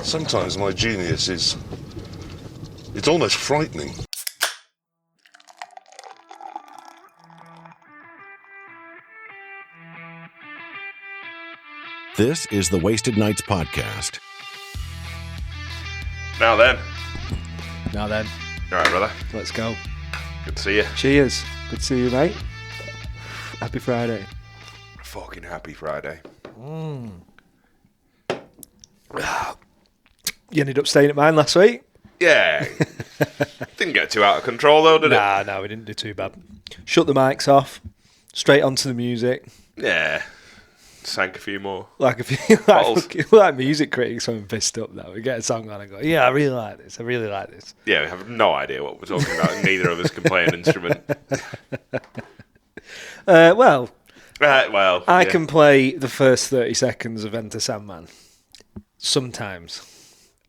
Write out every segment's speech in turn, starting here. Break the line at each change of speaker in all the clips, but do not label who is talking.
Sometimes my genius is... it's almost frightening.
This is the Wasted Nights Podcast.
Now then.
Now then.
All right, brother.
Let's go.
Good to see you.
Cheers. Good to see you, mate. Happy Friday.
Fucking happy Friday.
You ended up staying at mine last week?
Yeah. Didn't get too out of control though, did it?
No, we didn't do too bad. Shut the mics off. Straight onto the music.
Yeah. Sank a few more.
Like a few
Bottles.
like music critics when I'm pissed up now. We get a song on and go, yeah, I really like this.
Yeah, we have no idea what we're talking about. Neither of us can play an instrument.
Well,
I
can play the first 30 seconds of Enter Sandman. Sometimes.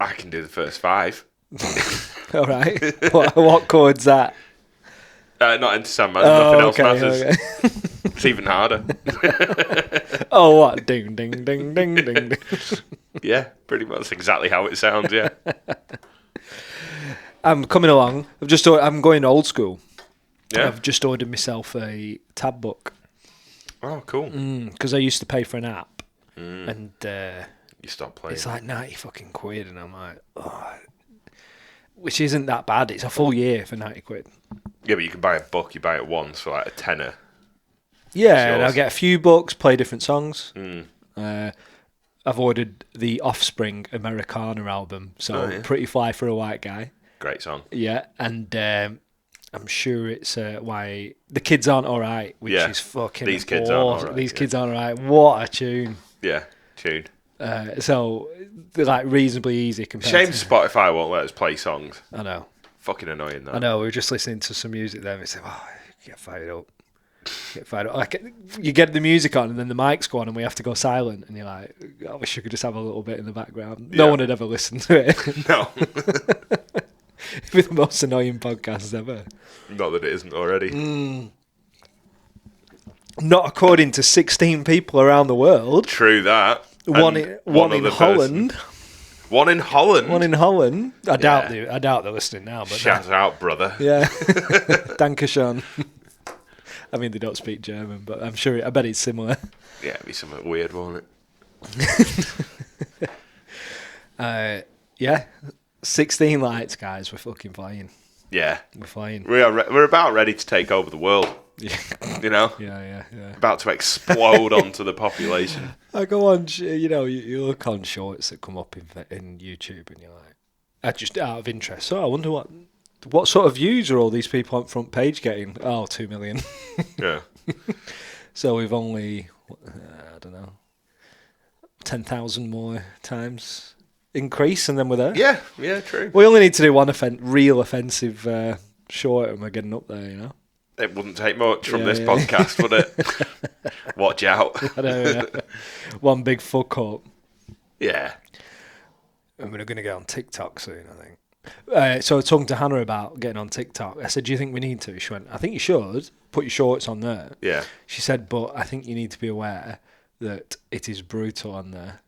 I can do the first 5.
All right. What chord's that?
Not into Sandman. Nothing else matters.
Okay.
It's even harder.
Oh, what? Ding, ding, ding, ding, ding, ding.
Yeah, pretty much. That's exactly how it sounds, yeah.
I'm coming along. I'm going old school.
Yeah.
I've just ordered myself a tab book.
Oh, cool.
Because I used to pay for an app. And
You stopped playing.
it's like 90 fucking quid. And I'm like, oh. Which isn't that bad. It's a full year for 90 quid.
Yeah, but you can buy a book. You buy it once for like a tenner.
Yeah, and
yours.
I'll get a few books, play different songs. I've ordered the Offspring Americana album. So Pretty Fly for a White Guy.
Great song.
Yeah, and I'm sure it's why the kids aren't all right, which is fucking.
These kids aren't all right.
These kids aren't all right. What a tune!
Yeah, tune.
So they're like reasonably easy compared.
Shame
to,
Spotify won't let us play songs.
I know.
Fucking annoying that.
I know. We were just listening to some music there, and we said, "Oh, get fired up." Like you get the music on, and then the mics go on, and we have to go silent. And you're like, "I wish you could just have a little bit in the background." No one had ever listened to it.
No.
It'd be the most annoying podcast ever.
Not that it isn't already.
Not according to 16 people around the world.
True that.
One
And
in
other
Holland.
person. One in Holland?
One in Holland. I doubt they're listening now. But
Shout out, brother.
yeah. Dankeschön. I mean, they don't speak German, but I bet it's similar.
Yeah, it'd be something weird, won't
it? Yeah. 16 lights, guys. We're fucking flying.
Yeah.
We're flying.
We're about ready to take over the world.
Yeah.
You know?
Yeah.
About to explode onto the population.
I go on, you look on shorts that come up in YouTube and you're like, just out of interest. So I wonder what sort of views are all these people on front page getting? Oh, 2 million.
Yeah.
So we've only, I don't know, 10,000 more times increase and then we're there.
Yeah, true.
We only need to do one real offensive short and we're getting up there, you know?
It wouldn't take much from this podcast, would it? Watch out.
I know, one big fuck up.
Yeah.
And we're going to get on TikTok soon, I think. So I was talking to Hannah about getting on TikTok. I said, do you think we need to? She went, I think you should. Put your shorts on there.
Yeah.
She said, but I think you need to be aware that it is brutal on there.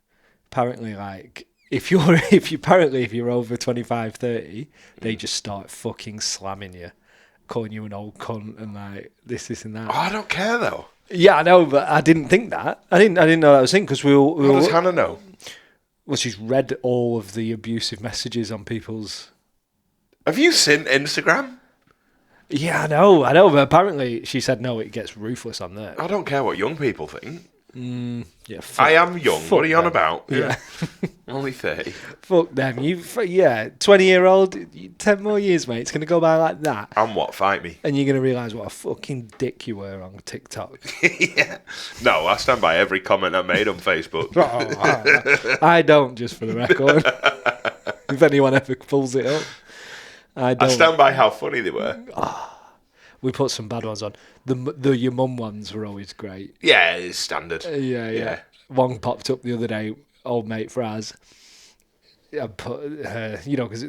Apparently, like, if you're over 25, 30, they just start fucking slamming you, calling you an old cunt and like this and that.
Oh, I don't care, though.
Yeah, I know, but I didn't think that. I didn't know that was a thing because we
How does Hannah know?
Well, she's read all of the abusive messages on people's.
Have you seen Instagram?
Yeah, I know, but apparently she said no, it gets ruthless on there.
I don't care what young people think.
Yeah,
I am young. What are you on
them.
about?
Yeah.
Only 30.
Fuck them. 20-year-old, 10 more years, mate. It's going to go by like that.
And what? Fight me.
And you're going to realise what a fucking dick you were on TikTok.
Yeah. No, I stand by every comment I made on Facebook.
I don't, just for the record. If anyone ever pulls it up. I don't.
I stand by how funny they were.
We put some bad ones on. The your mum ones were always great.
Yeah, it's standard.
Yeah. One popped up the other day, old mate Fraz. I put her, because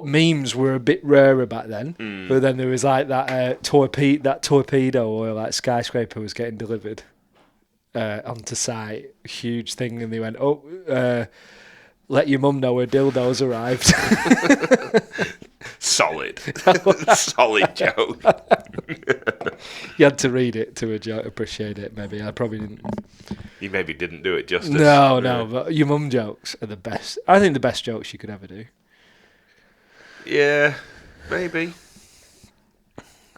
memes were a bit rarer back then. But then there was like that torpedo or like skyscraper was getting delivered onto site, huge thing, and they went, let your mum know her dildo's arrived.
Solid. Solid joke.
You had to read it to appreciate it, maybe. I probably didn't.
You maybe didn't do it justice.
No, but your mum jokes are the best. I think the best jokes you could ever do.
Yeah, maybe.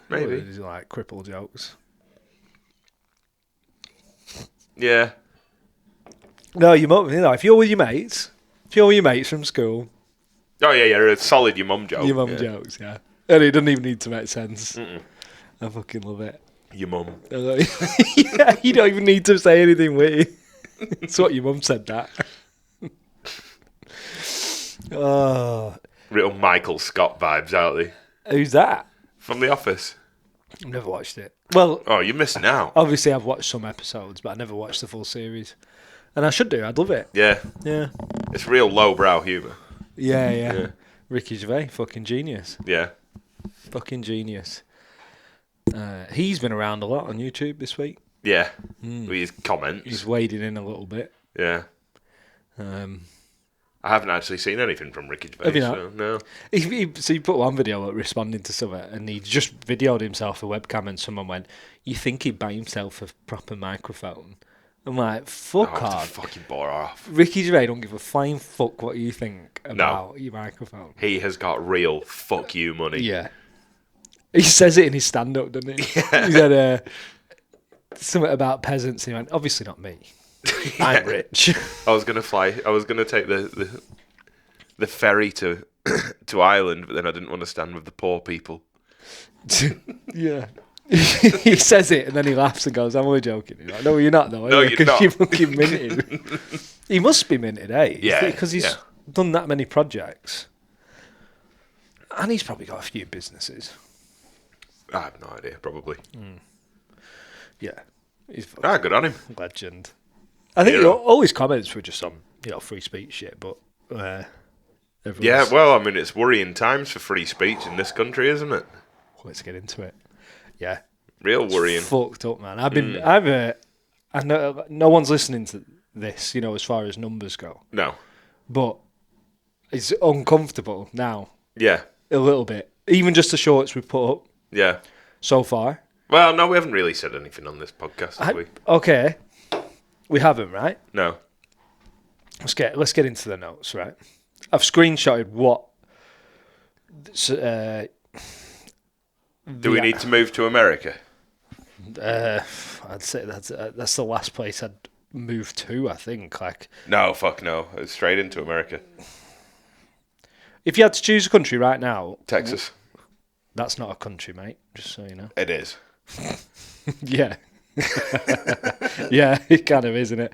Maybe.
These are like cripple jokes.
Yeah.
No, your mum, if you're with your mates, from school,
Oh, yeah, it's solid your mum joke.
your mum jokes, yeah. And it doesn't even need to make sense.
Mm-mm.
I fucking love it.
Your mum.
Yeah, you don't even need to say anything witty. It's what your mum said that. Oh,
Real Michael Scott vibes, aren't they?
who's that?
From The Office.
I've never watched it. Well,
Oh, you're missing out.
obviously I've watched some episodes, but I never watched the full series. And I should do. I'd love it.
Yeah.
Yeah.
It's real lowbrow humour.
Yeah. Ricky Gervais, fucking genius.
Yeah.
Fucking genius. He's been around a lot on YouTube this week.
Yeah. With his comments.
He's wading in a little bit.
Yeah. I haven't actually seen anything from Ricky Gervais.
Have you not?
So, no.
He put one video up responding to something, and he just videoed himself a webcam, and someone went, "You think he'd buy himself a proper microphone?" I'm like, fuck
Oh,
off.
fucking bore off.
Ricky Gervais don't give a flying fuck what you think about your microphone.
He has got real fuck you money.
Yeah. He says it in his stand-up, doesn't he?
Yeah.
He said something about peasants. He went, obviously not me. I'm rich.
I was gonna take the ferry to to Ireland, but then I didn't want to stand with the poor people.
Yeah. He says it and then he laughs and goes, I'm only joking. He's like, no, you're not though.
No, you're
Because
not.
you fucking minted. He must be minted, eh?
Yeah,
Because he's done that many projects. And he's probably got a few businesses.
I have no idea, probably.
Yeah. He's
Good on him.
a legend. I think all his comments were just on, free speech shit, but
Yeah,
everyone's...
well, I mean, it's worrying times for free speech in this country, isn't it?
Let's get into it. Yeah.
Real worrying.
Fucked up, man. I know no one's listening to this, as far as numbers go,
No.
but it's uncomfortable now,
Yeah.
a little bit. Even just the shorts we put up
Yeah.
so far.
Well, no, we haven't really said anything on this podcast, have we?
Okay, we haven't, right?
No.
Let's get into the notes, right? I've screenshotted what.
Do we need to move to America?
I'd say that's the last place I'd move to. I think. Like,
No, fuck no. It's straight into America.
if you had to choose a country right now,
Texas.
that's not a country, mate. Just so you know.
It is.
Yeah. Yeah, it kind of is, isn't it?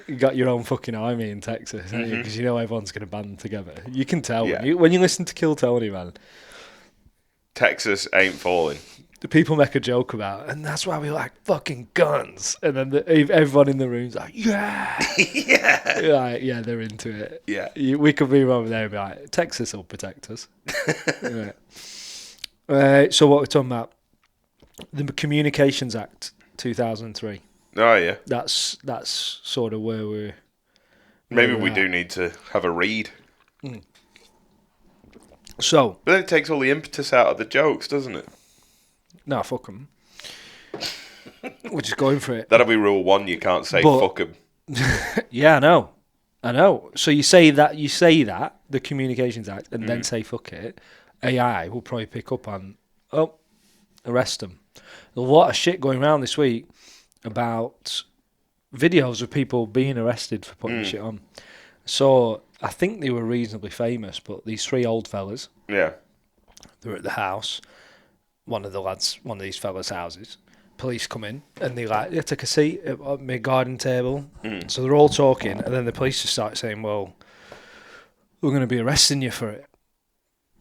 You got your own fucking army in Texas, haven't you? Because everyone's going to band together. You can tell
Yeah.
when you listen to Kill Tony, man.
Texas ain't falling.
The people make a joke about, and that's why we like fucking guns. And then everyone in the room's like, yeah,
Yeah.
like, yeah, they're into it.
Yeah.
We could be over there and be like, Texas will protect us. Right. So what we're talking about, the Communications Act 2003.
Oh, yeah.
That's sort of where we're.
Maybe
we're
we
at.
do need to have a read.
So,
But then it takes all the impetus out of the jokes, doesn't it?
no, fuck them. We're just going for it.
That'll be rule one. You can't say
But-
fuck 'em.
Yeah, I know. So you say that, the Communications Act, and then say fuck it. AI will probably pick up on, arrest them. A lot of shit going around this week about videos of people being arrested for putting shit on. So I think they were reasonably famous, but these three old fellas,
Yeah.
they were at the house, one of these fellas' houses. Police come in and they take a seat at my garden table. So they're all talking, and then the police just start saying, well, we're going to be arresting you for it.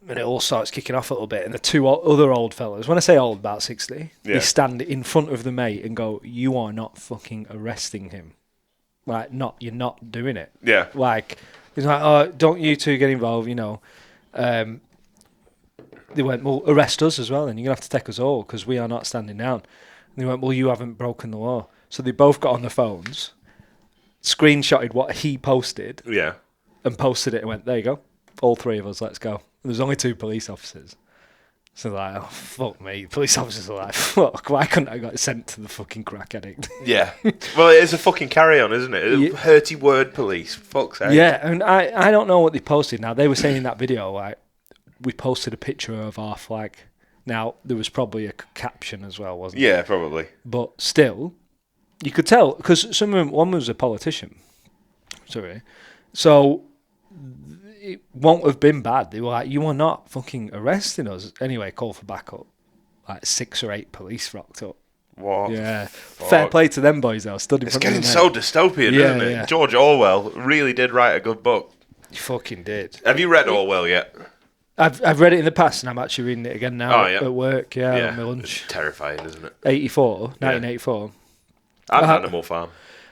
And it all starts kicking off a little bit. And the two other old fellas, when I say old, about 60,
Yeah.
they stand in front of the mate and go, you are not fucking arresting him. Like, you're not doing it.
Yeah.
Like, he's like, oh, don't you two get involved, They went, well, arrest us as well, then you're going to have to take us all because we are not standing down. And they went, well, you haven't broken the law. So they both got on the phones, screenshotted what he posted,
Yeah.
and posted it and went, there you go, all three of us, let's go. And there's only 2 police officers. So like, oh, fuck me. Police officers are like, fuck, why couldn't I got sent to the fucking crack addict?
Yeah. Well, it is a fucking carry-on, isn't it?
Yeah.
Hurty word police. Fuck's sake.
Yeah, and I don't know what they posted. Now, they were saying in that video, like, we posted a picture of our flag. Now, there was probably a caption as well, wasn't there?
Yeah, probably.
But still, you could tell, because one was a politician. Sorry. So it won't have been bad. They were like, you are not fucking arresting us. Anyway, call for backup. Like 6 or 8 police rocked up.
What?
Yeah.
Fuck.
Fair play to them boys, though. Stood in
It's
front of
getting
the
so
net.
dystopian,
Yeah,
isn't it?
yeah.
George Orwell really did write a good book.
He fucking did.
Have you read Orwell yet?
I've read it in the past, and I'm actually reading it again now
Oh, yeah.
at work. Yeah, on my lunch.
It's terrifying, isn't it?
1984.
And
Uh,
Animal Farm.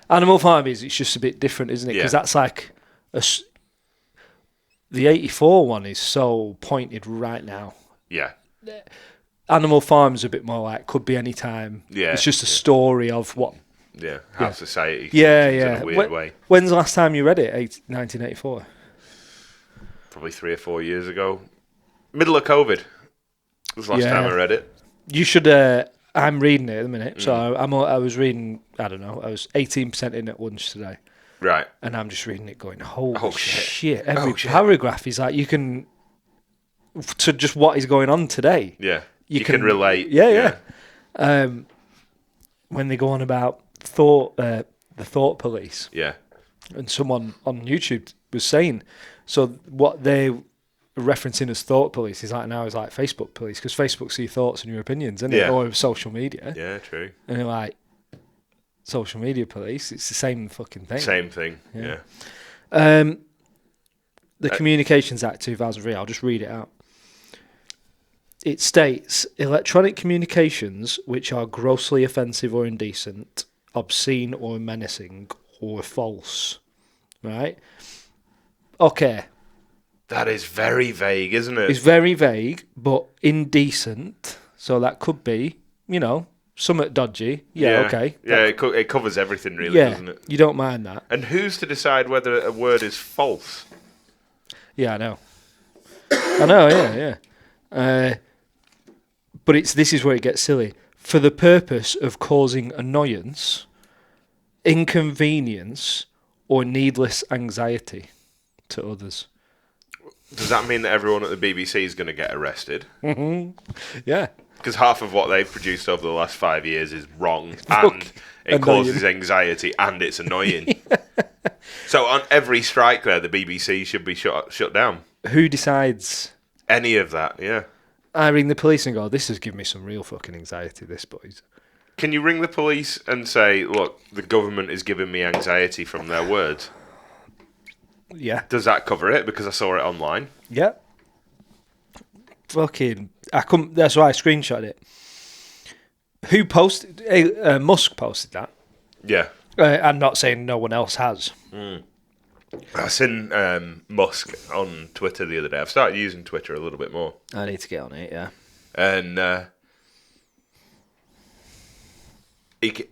Animal Farm it's just a bit different, isn't it? Because
Yeah.
that's like the 84 one is so pointed right now.
Yeah.
Animal Farm's a bit more like could be any time.
Yeah,
It's just a story of what.
Yeah. How society
Yeah,
functions
yeah.
in a weird way.
When's the last time you read it? 1984.
Probably 3 or 4 years ago. Middle of COVID was the last
Yeah.
time I read it.
You should. I'm reading it at the minute, so I was reading. I don't know. I was 18% in at lunch today.
Right.
And I'm just reading it going, holy
Oh, shit.
shit. Every
shit.
paragraph is like, you can, to just what is going on today.
Yeah. You can relate.
Yeah. When they go on about the thought police,
Yeah.
and someone on YouTube was saying, so what they were referencing as thought police is like now is like Facebook police, because Facebook see your thoughts and your opinions, isn't it?
Yeah.
Or social media.
Yeah, true.
And they're like, social media police, it's the same fucking thing.
Same thing. Yeah.
The Communications Act 2003, I'll just read it out. It states, electronic communications which are grossly offensive or indecent, obscene or menacing, or false. Right? Okay.
That is very vague, isn't it?
It's very vague, but indecent. So that could be, somewhat dodgy. Yeah, okay.
Yeah, it covers everything, really,
Yeah,
doesn't it?
you don't mind that.
And who's to decide whether a word is false?
Yeah, I know. Yeah. But this is where it gets silly. For the purpose of causing annoyance, inconvenience, or needless anxiety to others.
Does that mean that everyone at the BBC is going to get arrested?
Yeah.
Because half of what they've produced over the last 5 years is wrong, and
Fuck.
it
Annoying.
causes anxiety, and it's annoying. So on every strike there, the BBC should be shut down.
Who decides?
Any of that, yeah.
I ring the police and go, this has given me some real fucking anxiety, this, boys.
Can you ring the police and say, look, the government is giving me anxiety from their words?
Yeah.
Does that cover it? Because I saw it online.
Yeah. Fucking, that's why I screenshot it. Who posted? Musk posted that.
Yeah.
I'm not saying no one else has.
I seen Musk on Twitter the other day. I've started using Twitter a little bit more.
I need to get on it, yeah.
And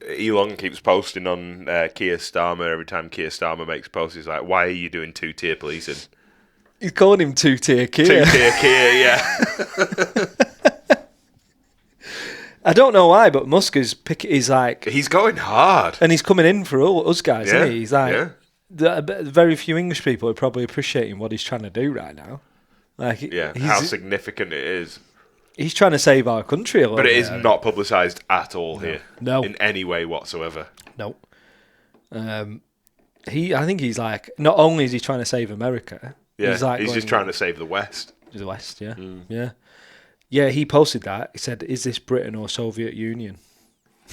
Elon keeps posting on Keir Starmer. Every time Keir Starmer makes a post, he's like, why are you doing 2-tier policing?
He's calling him two-tier Keir.
2-tier Keir, yeah.
I don't know why, but Musk is like...
He's going hard.
And he's coming in for all us guys,
Yeah,
isn't he? He's like...
yeah.
Very few English people are probably appreciating what he's trying to do right now. Like,
Yeah, how significant it is.
He's trying to save our country a little
But it
bit.
is not publicised at all here.
No.
In any way whatsoever.
No. I think he's like... Not only is he trying to save America...
Yeah,
he's like
just trying to save the West.
The West, yeah. Yeah. Yeah, he posted that. He said, is this Britain or Soviet Union?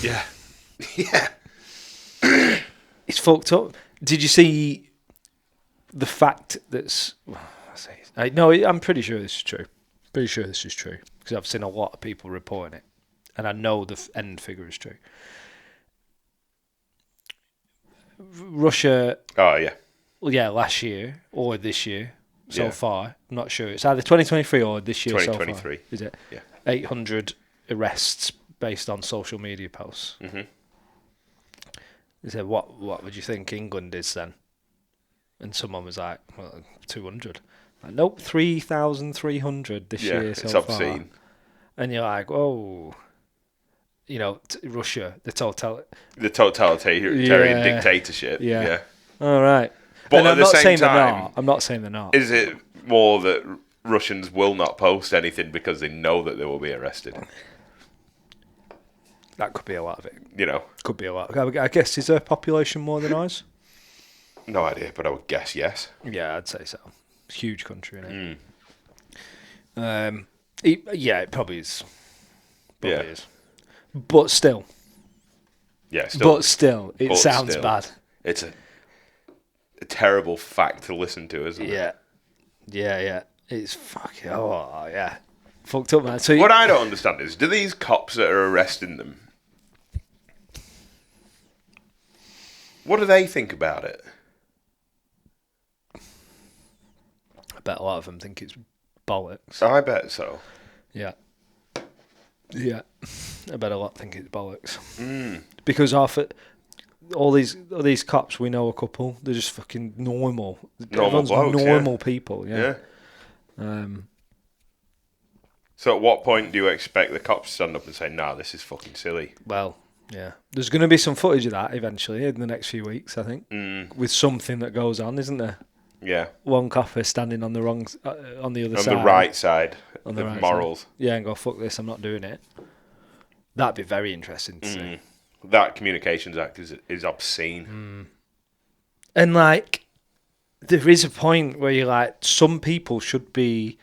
Yeah. Yeah.
It's fucked up. Did you see the fact that's... No, I'm pretty sure this is true. Pretty sure this is true. Because I've seen a lot of people reporting it. And I know the end figure is true. Russia...
Oh, yeah.
Well, yeah, last year or this year so
Yeah.
far. I'm not sure. It's either 2023 or this year so far.
2023.
Is it?
Yeah.
800 arrests based on social media posts.
Mm-hmm.
He said, what would you think England is then? And someone was like, well, 200. Like, nope, 3,300 this year so
it's
far.
obscene.
And you're like, oh, Russia, the
totalitarian dictatorship.
Yeah. All right.
But
and
at
I'm
the
not
same
saying
time,
they're not. I'm not saying they're not.
is it more that Russians will not post anything because they know that they will be arrested?
That could be a lot of it.
Could
be a lot. I guess, is their population more than ours?
No idea, but I would guess yes.
Yeah, I'd say so. Huge country, isn't it? It probably is. Probably is. But still.
Yeah, still.
It sounds bad.
It's a terrible fact to listen to, isn't it?
Yeah. It's fucking, fucked up, man. So
what I don't understand is, do these cops that are arresting them, what do they think about it?
I bet a lot of them think it's bollocks.
I bet so.
Yeah. I bet a lot think it's bollocks. Because all these cops, we know a couple. They're just fucking normal. Everyone's
blokes,
normal people. Yeah.
So at what point do you expect the cops to stand up and say, "Nah, this is fucking silly"?
Well, yeah. There's going to be some footage of that eventually in the next few weeks, I think, with something that goes on, isn't there?
Yeah.
One cop is standing on the wrong, on the other side,
on the right side
on the
of
right
morals.
Side. Yeah, and go, fuck this, I'm not doing it. That'd be very interesting to see.
That Communications Act is obscene.
And like, there is a point where you're like, some people should be.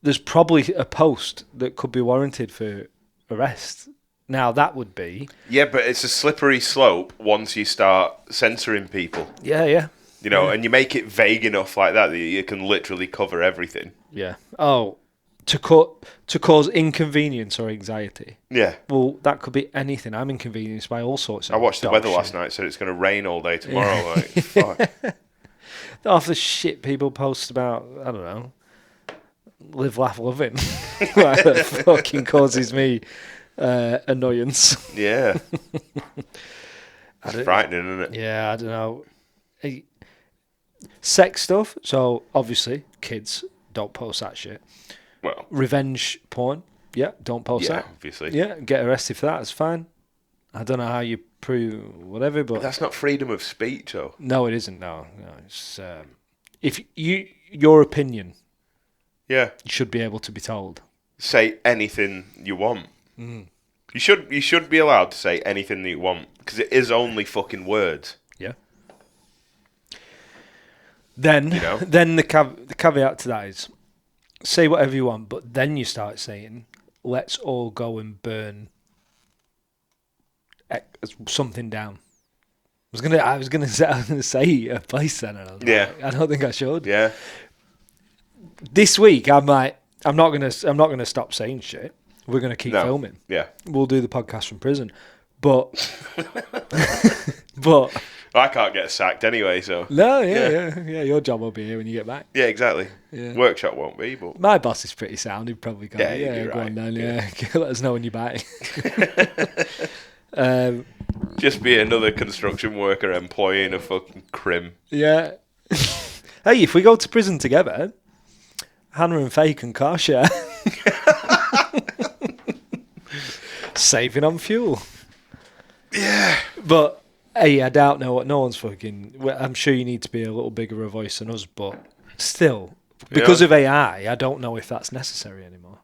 There's probably a post that could be warranted for arrest. Now that would be.
Yeah, but it's a slippery slope once you start censoring people.
Yeah.
And you make it vague enough like that you can literally cover everything.
Yeah. Oh, to cause inconvenience or anxiety.
Yeah.
Well, that could be anything. I'm inconvenienced by all sorts of.
I watched the weather
shit.
last night, so it's going to rain all day tomorrow. Yeah. Like, fuck.
Half the shit people post about, I don't know, live, laugh, loving. Like, that fucking causes me annoyance.
Yeah. It's frightening, isn't it?
Yeah, I don't know. Sex stuff. So obviously, kids don't post that shit.
Well,
revenge porn. Yeah, don't post that.
Obviously.
Yeah, get arrested for that. It's fine. I don't know how you prove whatever, but
that's not freedom of speech, though.
No, it isn't. No, it's if your opinion.
Yeah,
you should be able to be told.
Say anything you want. You should be allowed to say anything that you want because it is only fucking words.
Yeah. Then the caveat to that is say whatever you want, but then you start saying, "Let's all go and burn something down." I was gonna say a place then, and I was like, I don't think I should.
Yeah.
This week I'm not gonna stop saying shit. We're gonna keep filming.
Yeah.
We'll do the podcast from prison, but
I can't get sacked anyway, so
no, yeah. Your job will be here when you get back.
Yeah, exactly. Yeah. Workshop won't be, but
my boss is pretty sound. He'd probably go, go
right.
on then, let us know when you're back.
Just be another construction worker employing a fucking crim.
Yeah. Hey, if we go to prison together, Hannah and Faye can car share. Saving on fuel.
Yeah.
But hey, I doubt no one's fucking. I'm sure you need to be a little bigger a voice than us, but still, because of AI, I don't know if that's necessary anymore.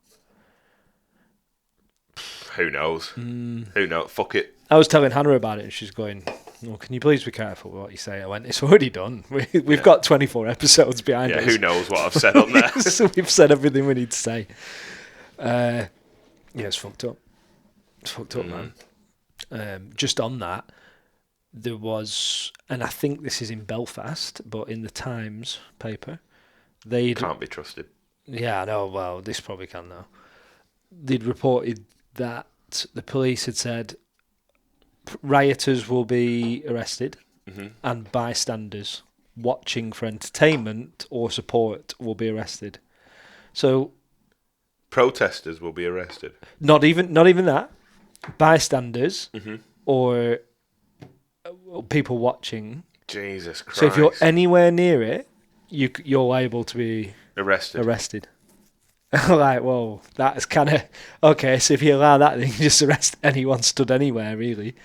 Who knows? Who knows? Fuck it.
I was telling Hannah about it, and she's going, "Oh, can you please be careful with what you say?" I went, "It's already done. We've got 24 episodes behind us.
Who knows what I've said on there?
So we've said everything we need to say. It's fucked up. It's fucked up, man. Just on that, there was, and I think this is in Belfast, but in the Times paper, they
can't be trusted.
Yeah, I know. Well, this probably can now. They'd reported that the police had said rioters will be arrested and bystanders watching for entertainment or support will be arrested. So
protesters will be arrested.
Not even that. Bystanders or people watching
Jesus Christ.
So if you're anywhere near it, you're liable to be
arrested.
Like, well, that's kind of... Okay, so if you allow that, then you can just arrest anyone stood anywhere, really.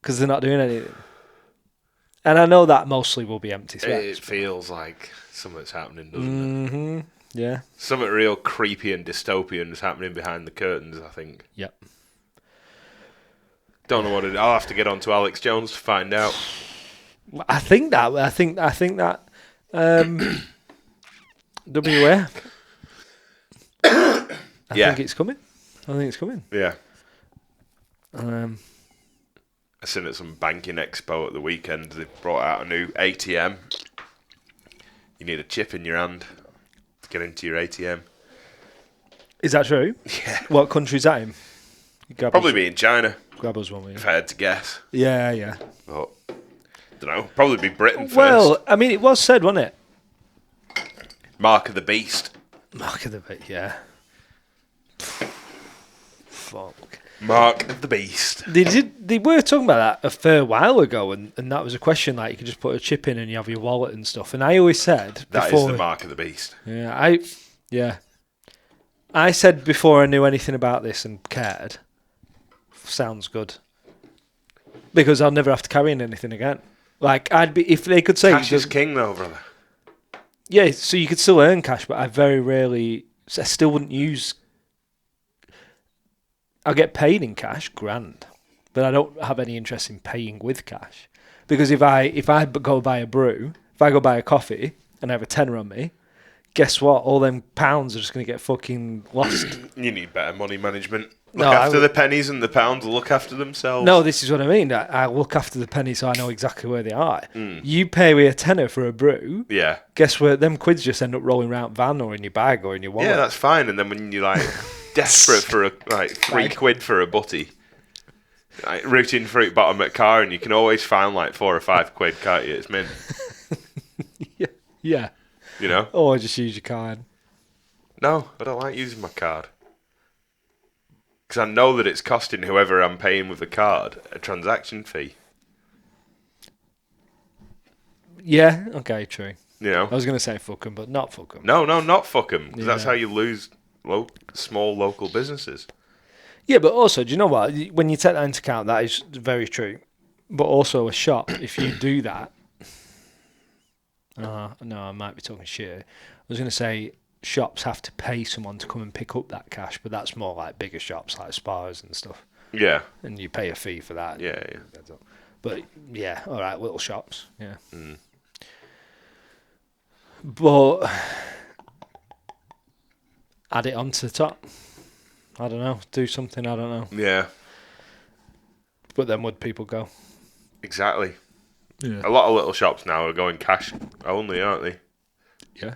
Because they're not doing anything. And I know that mostly will be empty threats.
It feels like something's happening, doesn't it?
Mm-hmm. Yeah.
Something real creepy and dystopian is happening behind the curtains, I think.
Yep.
Don't know what it is. I'll have to get on to Alex Jones to find out.
I think that WA. I think it's coming.
Yeah.
Um,
I seen at some banking expo at the weekend. They brought out a new ATM. You need a chip in your hand to get into your ATM.
Is that true?
Yeah.
What country is that in?
Probably be in China,
Grab us one, will you?
if I had to guess.
Yeah.
But, don't know. Probably be Britain first.
Well, I mean, it was said, wasn't it?
Mark of the Beast.
Mark of the Beast, yeah. Fuck.
Mark of the Beast.
They were talking about that a fair while ago, and that was a question, like, you could just put a chip in and you have your wallet and stuff. And I always said...
That is the Mark of the Beast.
Yeah, I said before I knew anything about this and cared, sounds good. Because I'll never have to carry in anything again. Like, I'd be... If they could say...
Cash is king, though, brother.
Yeah, so you could still earn cash, but I very rarely... I still wouldn't use... I'll get paid in cash, grand, but I don't have any interest in paying with cash, because if I go buy a brew, if I go buy a coffee and I have a tenner on me, guess what? All them pounds are just going to get fucking lost.
You need better money management. Look after the pennies, and the pounds will look after themselves.
No, this is what I mean. I look after the pennies so I know exactly where they are. You pay me a tenner for a brew.
Yeah.
Guess where? Them quids just end up rolling around van or in your bag or in your wallet.
Yeah, that's fine. And then when you're like desperate for £3 for a butty, like rooting fruit bottom at car, and you can always find like £4 or £5, can't you? It's mint.
Yeah.
You know?
Or just use your card.
No, I don't like using my card. Because I know that it's costing whoever I'm paying with the card a transaction fee.
Yeah, okay, true.
You know?
I was going to say fuck 'em, but not fuck 'em.
No, not fuck them. Because that's
Yeah.
how you lose small local businesses.
Yeah, but also, do you know what? When you take that into account, that is very true. But also a shop, if you do that... no, I might be talking shit. I was going to say shops have to pay someone to come and pick up that cash, but that's more like bigger shops, like spas and stuff.
Yeah.
And you pay a fee for that.
Yeah.
But, yeah, all right, little shops, yeah. But add it onto the top. I don't know. Do something, I don't know.
Yeah.
But then would people go?
Exactly.
Yeah.
A lot of little shops now are going cash only, aren't they?
Yeah.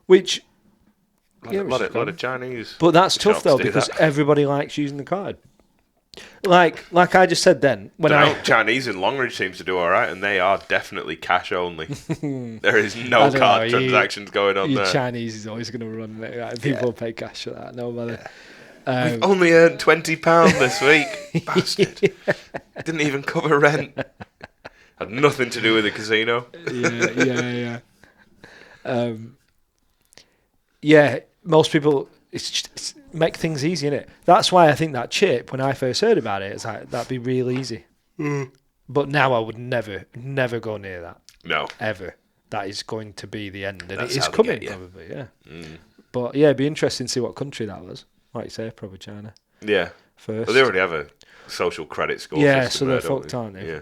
Which...
A lot of Chinese.
But that's tough,
shops
though,
do
because
that.
everybody likes using the card. Like I just said then, when
Chinese in Longridge seems to do all right, and they are definitely cash only. There is no card transactions going on there.
Chinese is always going to run it. Right? People pay cash for that, no matter.
We've only earned £20 this week. Bastard. Didn't even cover rent. Had nothing to do with the casino.
Yeah, most people, it's make things easy, innit? That's why I think that chip, when I first heard about it, it's like, that'd be real easy. But now I would never go near that.
No.
Ever. That is going to be the end. And
That's
it is
how they
coming,
get you.
probably, yeah. But yeah, it'd be interesting to see what country that was. Like you say, probably China.
Yeah.
First.
But they already have a social credit score
Yeah,
system
so they're
there, don't
fucked, aren't they?
Yeah.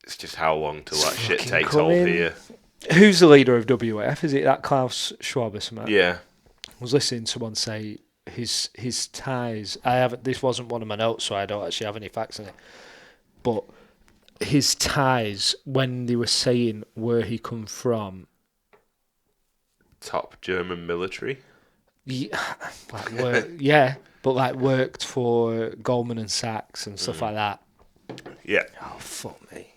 It's just how long till that shit
fucking
takes
coming.
hold here.
Who's the leader of WF? Is it that Klaus Schwab or something?
Yeah.
I was listening to someone say his ties. This wasn't one of my notes, so I don't actually have any facts in it. But his ties, when they were saying where he come from,
Top German military.
but worked for Goldman and Sachs and stuff like that.
Yeah.
Oh fuck me!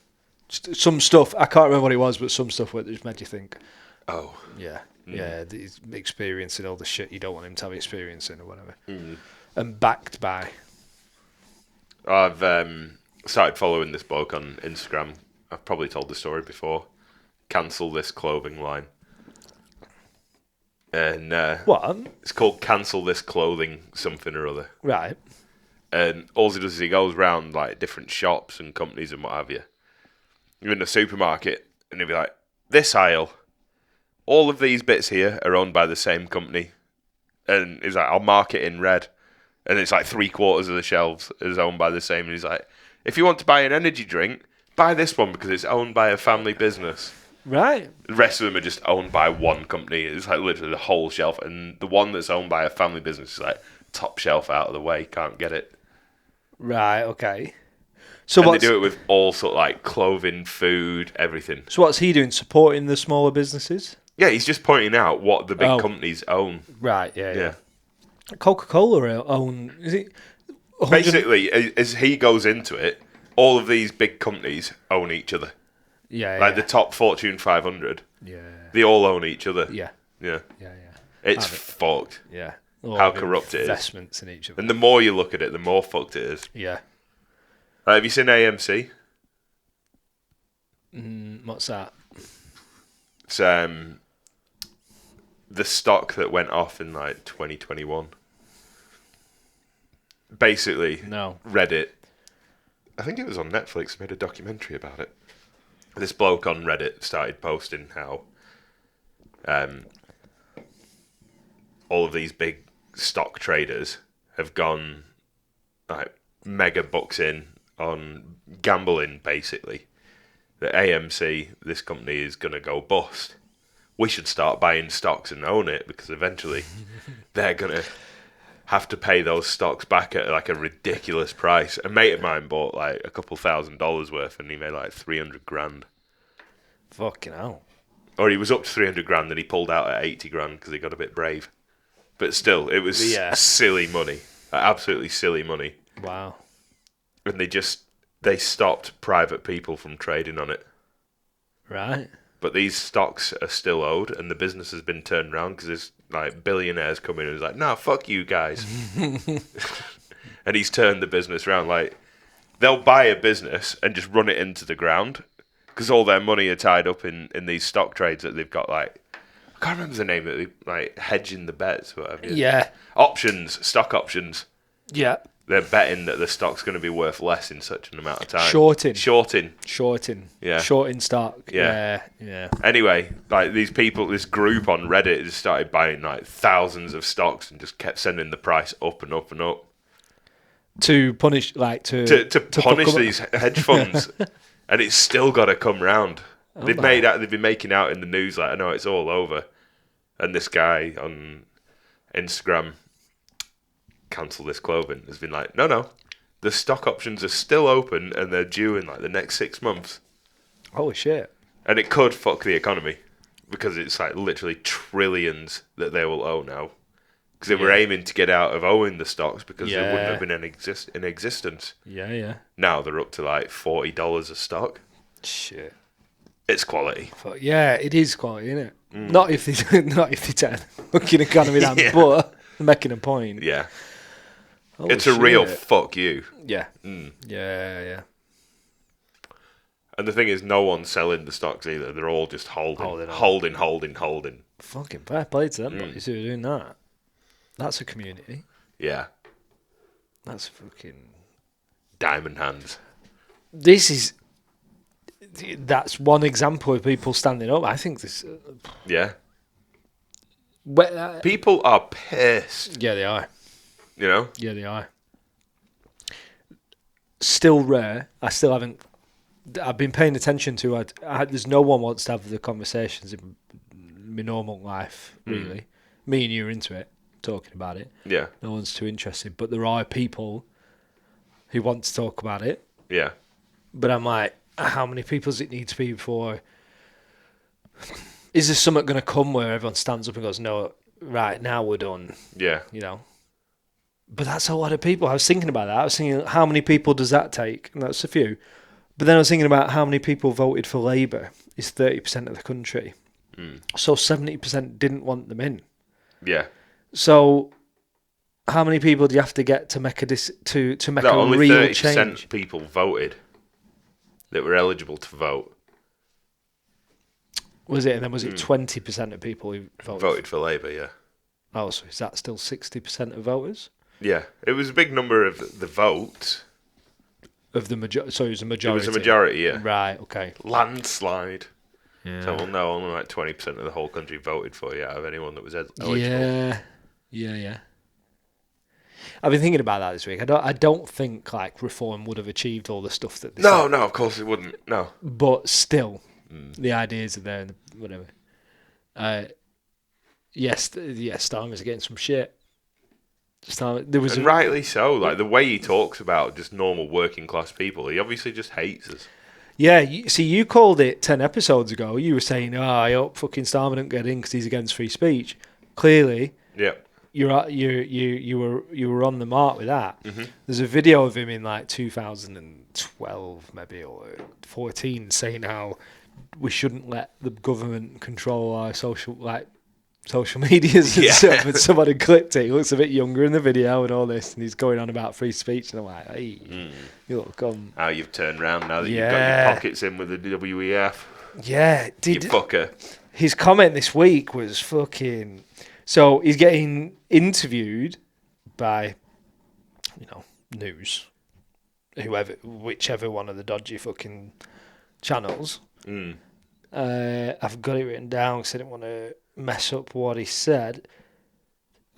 Just some stuff I can't remember what it was, but some stuff where it just made you think.
Oh.
Yeah. Yeah, he's experiencing all the shit you don't want him to have experiencing or whatever. And backed by.
I've started following this bloke on Instagram. I've probably told the story before. Cancel this clothing line. And
What?
it's called Cancel This Clothing something or other.
Right.
And all he does is he goes round like different shops and companies and what have you. You're in a supermarket and he'll be like, this aisle, all of these bits here are owned by the same company. And he's like, I'll mark it in red. And it's like 3/4 of the shelves is owned by the same. And he's like, if you want to buy an energy drink, buy this one because it's owned by a family business.
Right.
The rest of them are just owned by one company. It's like literally the whole shelf. And the one that's owned by a family business is like top shelf out of the way. Can't get it.
Right, okay. So
And they do it with all sort of like clothing, food, everything.
So what's he doing? Supporting the smaller businesses?
Yeah, he's just pointing out what the big companies own.
Right, yeah.
Yeah.
Coca-Cola own, is it? 100
Basically, as he goes into it, all of these big companies own each other.
Yeah,
Like the top Fortune 500,
yeah.
they all own each other.
Yeah,
Yeah.
yeah.
It's fucked.
Yeah.
How corrupt it is.
Investments in each of them.
And the more you look at it, the more fucked it is.
Yeah.
Have you seen AMC?
What's that?
It's the stock that went off in like 2021. Basically,
No.
Reddit. I think it was on Netflix. Made a documentary about it. This bloke on Reddit started posting how all of these big stock traders have gone like mega bucks in on gambling. Basically, that AMC, this company, is going to go bust. We should start buying stocks and own it because eventually they're going to have to pay those stocks back at like a ridiculous price. A mate of mine bought like a couple $1,000s worth and he made like 300 grand.
Fucking hell.
Or he was up to 300 grand and he pulled out at 80 grand because he got a bit brave. But still, it was silly money. Like, absolutely silly money.
Wow.
And they stopped private people from trading on it.
Right.
But these stocks are still owed, and the business has been turned around because there's like billionaires coming and is like, "Nah, fuck you guys," and he's turned the business around. Like they'll buy a business and just run it into the ground because all their money are tied up in these stock trades that they've got. Like I can't remember the name of it, like hedging the bets, whatever.
Yeah.
Options, stock options.
Yeah.
They're betting that the stock's going to be worth less in such an amount of time.
Shorting.
Yeah.
Shorting stock.
Yeah.
Yeah.
Anyway, like these people, this group on Reddit just started buying like thousands of stocks and just kept sending the price up and up and up.
To punish, like to
punish these hedge funds, and it's still got to come round. They've been making out in the news like, I know it's all over, and this guy on Instagram, Cancel This Clothing, has been like, no, the stock options are still open and they're due in like the next 6 months.
Holy shit.
And it could fuck the economy because it's like literally trillions that they will owe now. Because they were aiming to get out of owing the stocks because they wouldn't have been in existence.
Yeah.
Now they're up to like $40 a stock.
Shit.
It's quality.
Yeah, it is quality, isn't it? Not if they turn the fucking economy down, but they're making a point.
Yeah.
Holy
it's a real fuck you.
Yeah. Yeah.
And the thing is, no one's selling the stocks either. They're all just holding.
Fucking fair play to them boys who are doing that. That's a community.
Yeah.
That's fucking
diamond hands.
That's one example of people standing up. I think this.
Yeah. People are pissed.
Yeah, they are.
You know?
Yeah, they are. Still rare. I've been paying attention to. There's no one wants to have the conversations in my normal life, really. Me and you are into it, talking about it.
Yeah.
No one's too interested, but there are people who want to talk about it.
Yeah.
But I'm like, how many people does it need to be before? Is there something going to come where everyone stands up and goes, no, right, now we're done?
Yeah.
You know? But that's a lot of people. I was thinking about that. I was thinking, how many people does that take? And that's a few. But then I was thinking about how many people voted for Labour is 30% of the country. So 70% didn't want them in.
Yeah.
So How many people do you have to get to make to make
No,
a
only
real
30%
change?
of people voted that were eligible to vote.
Was it? And then was it 20% of people who
Voted for Labour, yeah.
Oh, so is that still 60% of voters?
Yeah, it was a big number of the votes.
Of the majority, so it was a
It
majority.
was a majority, yeah.
Right. Okay.
Landslide.
Yeah.
So we'll know only like 20% of the whole country voted for you out of anyone that was eligible.
Yeah. I've been thinking about that this week. I don't think like reform would have achieved all the stuff that they
No,
said.
no, of course it wouldn't. No.
But still, the ideas are there and whatever. Yes, Starmer's getting some shit. There was
And rightly so. Like the way he talks about just normal working class people, he obviously just hates us.
Yeah, you called it 10 episodes ago. You were saying, I hope fucking Starmer don't get in because he's against free speech. Clearly,
Yeah.
you were on the mark with that. Mm-hmm. There's a video of him in like 2012 maybe or 14 saying how we shouldn't let the government control our social medias and stuff. And someone had clipped it. He looks a bit younger in the video and all this, and he's going on about free speech. And I'm like, hey, you look
How you've turned round now that you've got your pockets in with the WEF.
Yeah,
you fucker.
His comment this week was fucking. So he's getting interviewed by, news, whichever one of the dodgy fucking channels. I've got it written down because I didn't want to mess up what he said.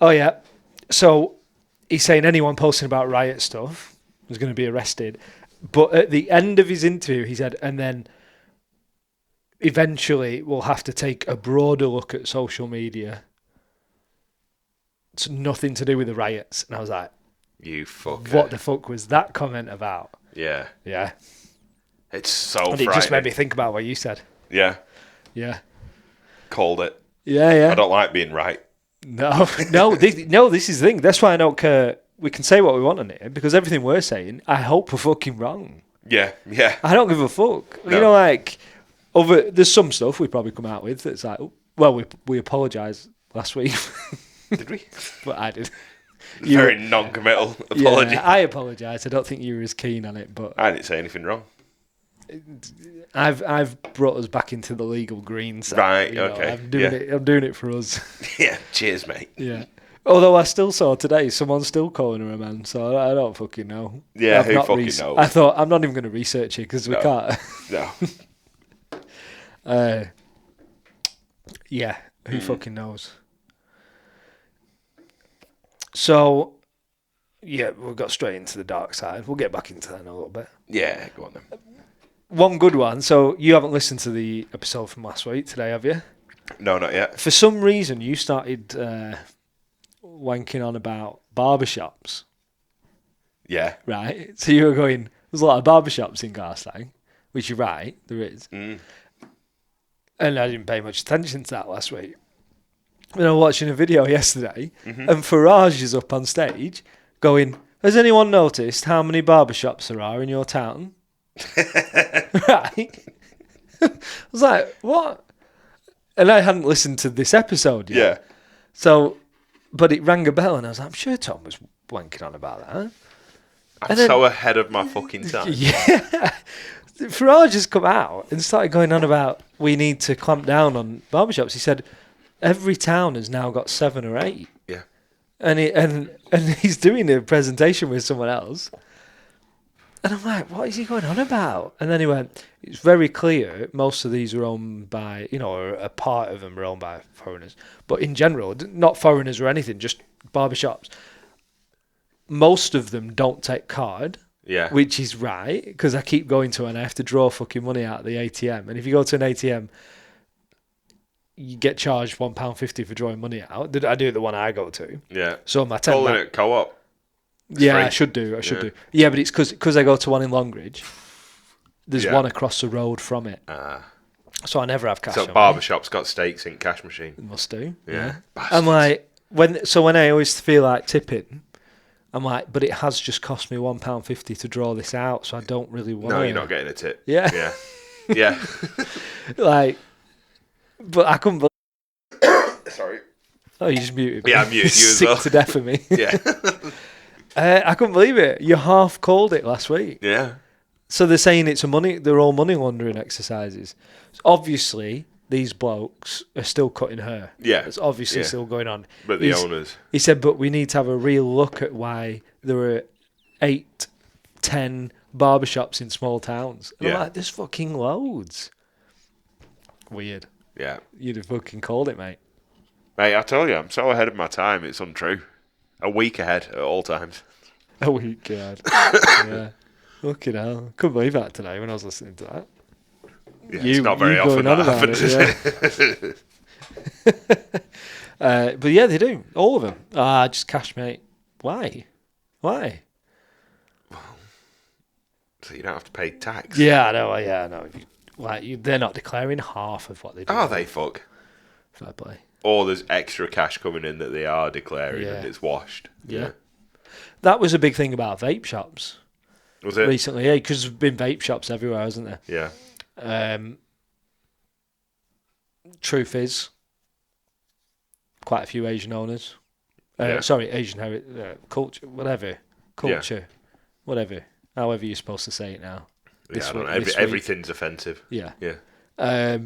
Oh yeah, so he's saying anyone posting about riot stuff is going to be arrested. But at the end of his interview, he said, and then eventually we'll have to take a broader look at social media. It's nothing to do with the riots. And I was like,
you fucker.
What the fuck was that comment about?
Yeah.
Yeah.
It's so
And
frightening.
it just made me think about what you said.
Yeah.
Yeah.
Called it.
Yeah.
I don't like being right.
No, this is the thing. That's why I don't care. We can say what we want on it because everything we're saying, I hope we're fucking wrong.
Yeah.
I don't give a fuck.
No.
There's some stuff we probably come out with that's like, well, we apologised last week.
Did we?
But I did.
Very non-committal apology.
Yeah, I apologise. I don't think you were as keen on it, but
I didn't say anything wrong.
I've brought us back into the legal green side.
Right, okay.
I'm doing it for us.
Yeah, cheers, mate.
Yeah. Although I still saw today someone's still calling her a man, so I don't fucking know.
Yeah, who fucking knows?
I thought I'm not even going to research it because we can't.
No.
Yeah, who fucking knows? So, yeah, we've got straight into the dark side. We'll get back into that in a little bit.
Yeah, go on then.
One good one. So, you haven't listened to the episode from last week today, have you?
No, not yet.
For some reason, you started wanking on about barbershops.
Yeah.
Right? So, you were going, there's a lot of barbershops in Garstang, which you're right, there is. And I didn't pay much attention to that last week. And I was watching a video yesterday, and Farage is up on stage going, has anyone noticed how many barbershops there are in your town? Right? I was like, what? And I hadn't listened to this episode yet.
Yeah.
So, but it rang a bell, and I was like, I'm sure Tom was wanking on about that.
I'm so ahead of my fucking time.
Yeah. Farage has come out and started going on about we need to clamp down on barbershops. He said, every town has now got 7 or 8.
Yeah.
And he's doing a presentation with someone else. And I'm like, what is he going on about? And then he went, it's very clear most of these are owned by, or a part of them are owned by foreigners. But in general, not foreigners or anything, just barbershops. Most of them don't take card.
Yeah.
Which is right, because I keep going to and I have to draw fucking money out of the ATM. And if you go to an ATM, you get charged £1.50 for drawing money out. I do the one I go to.
Yeah.
So my
calling it co-op.
Yeah,
free.
I should do. Yeah, but it's because I go to one in Longridge. There's one across the road from it. So I never have cash.
So barbershop's got stakes in cash machine.
It must do.
Yeah.
I'm like, when I always feel like tipping, I'm like, but it has just cost me £1.50 to draw this out, so I don't really want to.
No, you're not getting a tip.
Yeah.
Yeah. Yeah.
Like, but I couldn't believe.
Sorry.
Oh, you just muted me.
Yeah, I muted you as
Sick
well.
to death of me.
Yeah.
I couldn't believe it. You half called it last week.
Yeah.
So they're saying they're all money laundering exercises. So obviously, these blokes are still cutting hair.
Yeah.
It's obviously
Yeah.
still going on.
But the owners.
He said, but we need to have a real look at why there are 8, 10 barbershops in small towns. And I'm
Yeah.
like, there's fucking loads. Weird.
Yeah.
You'd have fucking called it, mate.
Mate, I tell you, I'm so ahead of my time, it's untrue. A week ahead at all times.
A week, God. Yeah. Fucking hell. Couldn't believe that today when I was listening to that.
Yeah, it's not very often
going on
that
about
happens.
But yeah, they do. All of them. Just cash, mate. Why? Why?
So you don't have to pay tax.
Yeah, I know. Yeah, I know. Like, they're not declaring half of what they do.
Are they, fuck?
Fair play.
Or there's extra cash coming in that they are declaring
Yeah.
and it's washed.
Yeah. That was a big thing about vape shops
Was it?
recently, yeah, because there's been vape shops everywhere, hasn't there?
Yeah.
Truth is, quite a few Asian owners.
Yeah.
Sorry, Asian culture, whatever. Culture, whatever. However you're supposed to say it now.
Yeah, I don't know. Everything's offensive.
Yeah.
Yeah.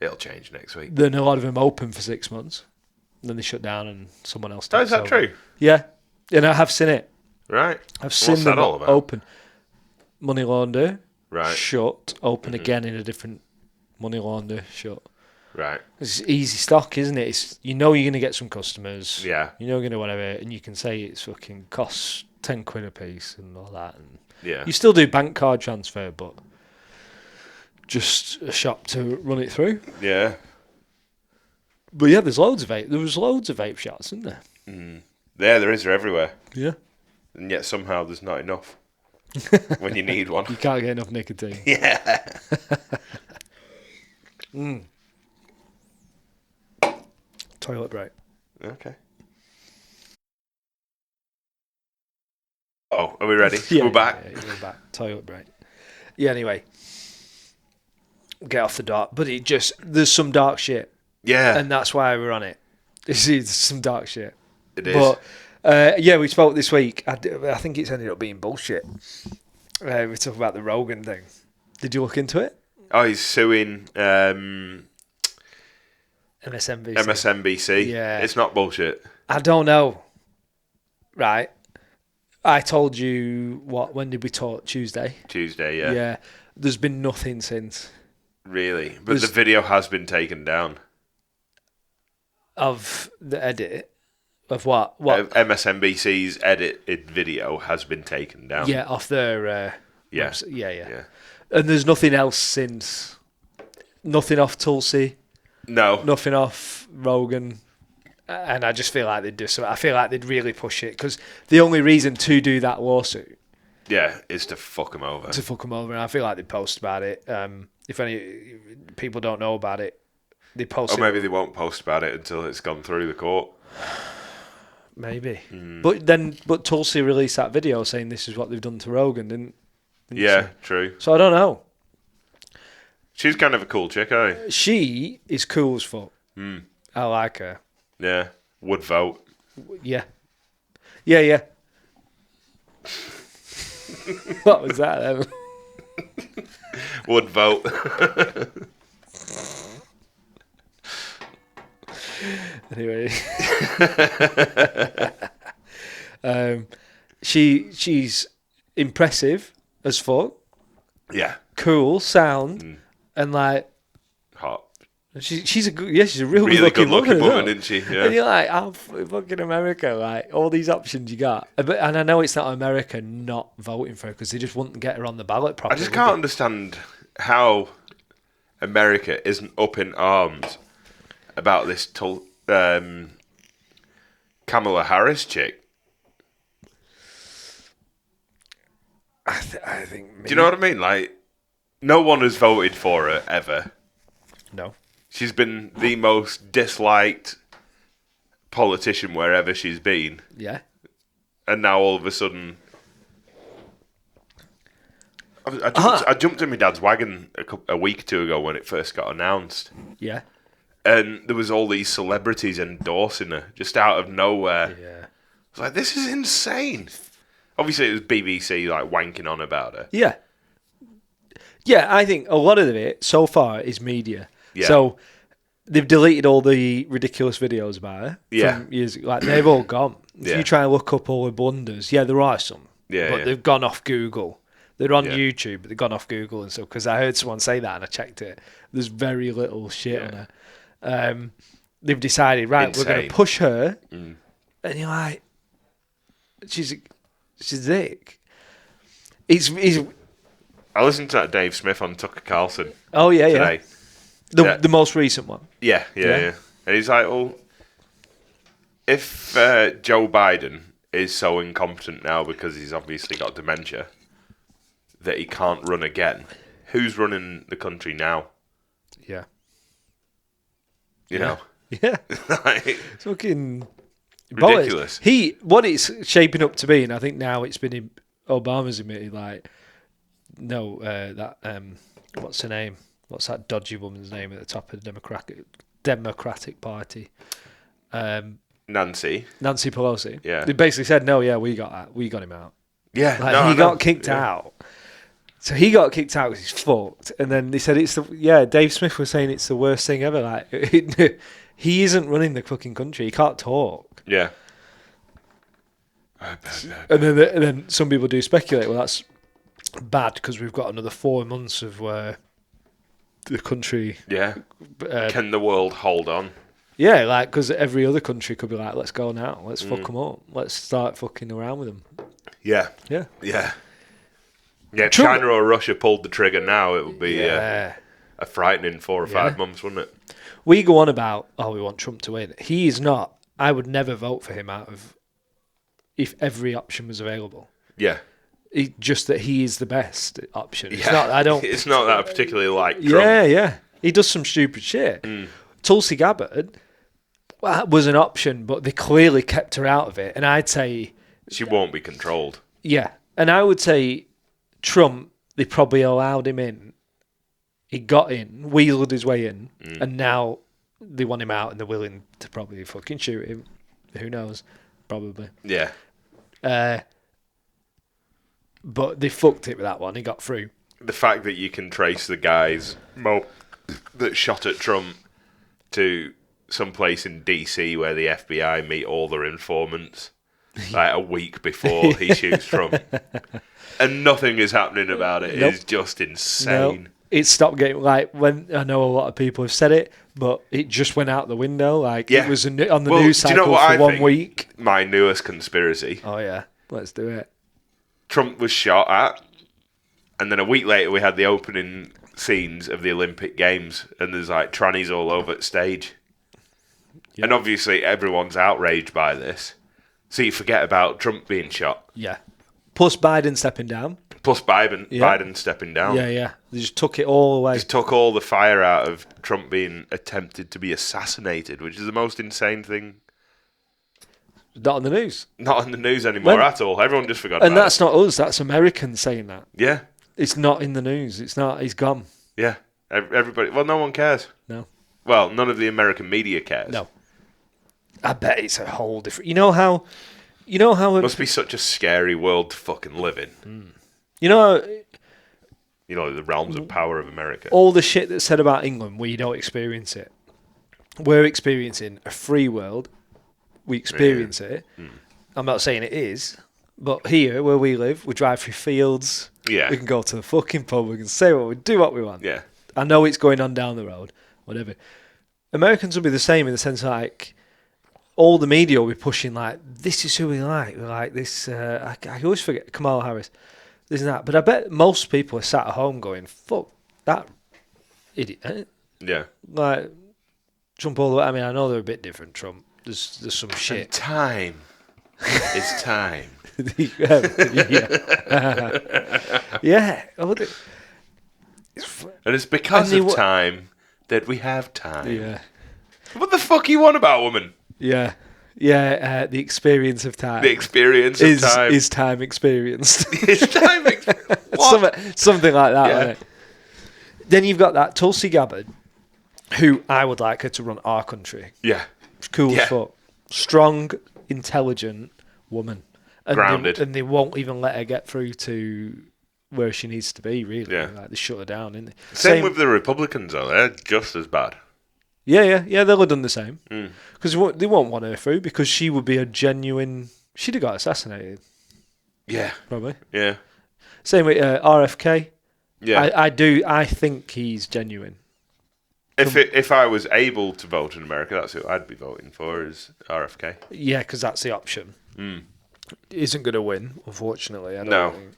It'll change next week.
Then a lot of them open for 6 months. Then they shut down and someone else takes
Oh, is that
over.
true?
Yeah. And I have seen it.
Right.
I've seen
What's
them
that all about?
open. Money launder,
Right.
shut, open again in a different money launder, shut.
Right.
It's easy stock, isn't it? You're going to get some customers.
Yeah.
You're going to whatever, and you can say it's fucking costs 10 quid a piece and all that. And
Yeah.
you still do bank card transfer, but just a shop to run it through.
Yeah.
But yeah, there's loads of vape. There was loads of vape shops, isn't there?
Yeah, there is. They're everywhere.
Yeah.
And yet somehow there's not enough when you need one.
You can't get enough nicotine.
Yeah.
Toilet break.
Okay. Oh, are we ready?
Yeah,
We're back.
Yeah, we're back. Toilet break. Yeah, anyway. Get off the dark. But there's some dark shit.
Yeah.
And that's why we're on it. This is some dark shit.
It is.
But, yeah, we spoke this week. I think it's ended up being bullshit. We talk about the Rogan thing. Did you look into it?
Oh, he's suing
MSNBC.
MSNBC.
Yeah.
It's not bullshit.
I don't know. Right. I told you, when did we talk? Tuesday?
Tuesday, yeah.
Yeah. There's been nothing since.
Really? But the video has been taken down.
Of the edit? Of what? What?
MSNBC's edited video has been taken down.
Yeah, off their
Yeah.
website. Yeah.
Yeah.
And there's nothing else since. Nothing off Tulsi.
No.
Nothing off Rogan. And I just feel like they'd do so. I feel like they'd really push it because the only reason to do that lawsuit
Yeah, is to fuck him over.
to fuck them over, and I feel like they'd post about it. If any people don't know about it, they post.
Or maybe they won't post about it until it's gone through the court.
Maybe. But Tulsi released that video saying this is what they've done to Rogan, didn't
Yeah,
she?
true.
So I don't know.
She's kind of a cool chick, eh?
She is cool as fuck. I like her.
Yeah. Would vote.
Yeah. Yeah. What was that then?
Would vote.
Anyway. She's impressive as fuck.
Yeah.
Cool, sound, and like
Hot.
she's a real
Really
good looking
good-looking
woman,
woman, isn't she? Yeah.
And you're like, oh, fucking America, like all these options you got. And I know it's not America not voting for her because they just wouldn't get her on the ballot
I
properly.
just can't understand how America isn't up in arms about this Kamala Harris chick.
I think.
Do you know what I mean? Like, no one has voted for her ever.
No.
She's been the most disliked politician wherever she's been.
Yeah.
And now all of a sudden... I jumped in my dad's wagon a week or two ago when it first got announced.
Yeah.
And there was all these celebrities endorsing her just out of nowhere.
Yeah.
I was like, this is insane. Obviously, it was BBC like wanking on about her.
Yeah. Yeah, I think a lot of it so far is media.
Yeah.
So they've deleted all the ridiculous videos about her.
Yeah.
From years ago. Like, they've all gone. If
Yeah.
you try and look up all the blunders, yeah, there are some.
Yeah,
But
yeah.
they've gone off Google. They're on
Yeah.
YouTube, but they've gone off Google and stuff. Because I heard someone say that and I checked it. There's very little shit on her. They've decided, right, we're going
Insane.
to push her. And you're like, she's dick. He's
I listened to that Dave Smith on Tucker Carlson
oh yeah, yeah.
today. Yeah.
The most recent one.
Yeah. And he's like, well, if Joe Biden is so incompetent now because he's obviously got dementia that he can't run again, who's running the country now?
Yeah.
You know?
Yeah.
Like,
It's fucking
ridiculous.
bollocks. What it's shaping up to be, and I think now it's been Obama's admitted, like, no, what's her name? What's that dodgy woman's name at the top of the Democratic Party?
Nancy.
Nancy Pelosi.
Yeah.
They basically said, no, yeah, we got that. We got him out.
Yeah.
Like,
no,
he
I know.
got kicked out. So he got kicked out because he's fucked. And then they said Dave Smith was saying it's the worst thing ever. Like, he isn't running the fucking country. He can't talk.
Yeah.
And then some people do speculate, well, that's bad because we've got another 4 months of where the country...
Yeah. Can the world hold on?
Yeah, like, because every other country could be like, let's go now. Let's fuck them up. Let's start fucking around with them.
Yeah.
Yeah.
Yeah. Yeah, if
Trump-
China or Russia pulled the trigger now, it would be
Yeah.
a frightening 4 or 5 months, wouldn't it?
We go on about, we want Trump to win. He is not. I would never vote for him if every option was available.
Yeah.
Just that he is the best option. It's
Yeah.
not, I don't.
It's not that particularly like Trump.
Yeah. He does some stupid shit. Tulsi Gabbard was an option, but they clearly kept her out of it. And I'd say,
She won't be controlled.
yeah. And I would say Trump, they probably allowed him in. He got in, wheeled his way in, and now they want him out and they're willing to probably fucking shoot him. Who knows? Probably.
Yeah.
But they fucked it with that one. He got through.
The fact that you can trace the guys that shot at Trump to some place in DC where the FBI meet all their informants like a week before he shoots Trump. And nothing is happening about it.
Nope.
It's just insane.
No, it stopped getting, like, when I know a lot of people have said it, but it just went out the window. Like,
Yeah.
it was on the
Well,
news
do you
cycle
know what
for
I
1
think?
week.
My newest conspiracy.
Oh, yeah. Let's do it.
Trump was shot at, and then a week later we had the opening scenes of the Olympic Games, and there's like trannies all over the stage.
Yeah.
And obviously everyone's outraged by this. So you forget about Trump being shot.
Yeah. Plus Biden stepping down.
Plus Biden
Yeah.
stepping down.
Yeah. They just took it all away.
Just took all the fire out of Trump being attempted to be assassinated, which is the most insane thing.
Not on the news.
Not on the news anymore at all. Everyone just forgot
And
about
that's not us. That's Americans saying that.
it. Yeah.
It's not in the news. It's not. He's gone.
Yeah. Everybody. Well, no one cares.
No.
Well, none of the American media cares.
No. I bet it's a whole different... You know how...
It must be such a scary world to fucking live in.
You know...
You know, the realms of power of America.
all the shit that's said about England, we don't experience it. We're experiencing a free world. We experience it. I'm not saying it is, but here where we live, we drive through fields.
Yeah.
We can go to the fucking pub. We can say what we do, what we want.
Yeah.
I know it's going on down the road, whatever. Americans will be the same in the sense like all the media will be pushing like this is who we like. We like this. I always forget Kamala Harris. This and that. But I bet most people are sat at home going, "Fuck that idiot." Eh?
Yeah.
Like Trump all the way. I mean, I know they're a bit different. Trump. There's some shit.
Time is time.
Yeah.
And it's because
And
of
they
time that we have time.
Yeah.
What the fuck you want about, woman?
Yeah. Yeah. The experience of time.
The experience of time.
Is time experienced.
Is time what?
Something like that.
Yeah.
Right? Then you've got that Tulsi Gabbard. who I would like her to run our country.
Yeah.
Cool
Yeah.
as fuck. Strong, intelligent woman. And
Grounded.
They won't even let her get through to where she needs to be, really.
Yeah.
Like, they shut her down, innit?
Same with the Republicans, though. They're just as bad.
Yeah, they'll have done the same.
Mm.
Because they won't want her through, because she would be a genuine... She'd have got assassinated,
Yeah.
probably.
Yeah.
Same with RFK.
Yeah.
I think he's genuine.
If I was able to vote in America, that's who I'd be voting for, is RFK.
Yeah, because that's the option.
Mm.
He isn't going to win, unfortunately. I don't
No.
think.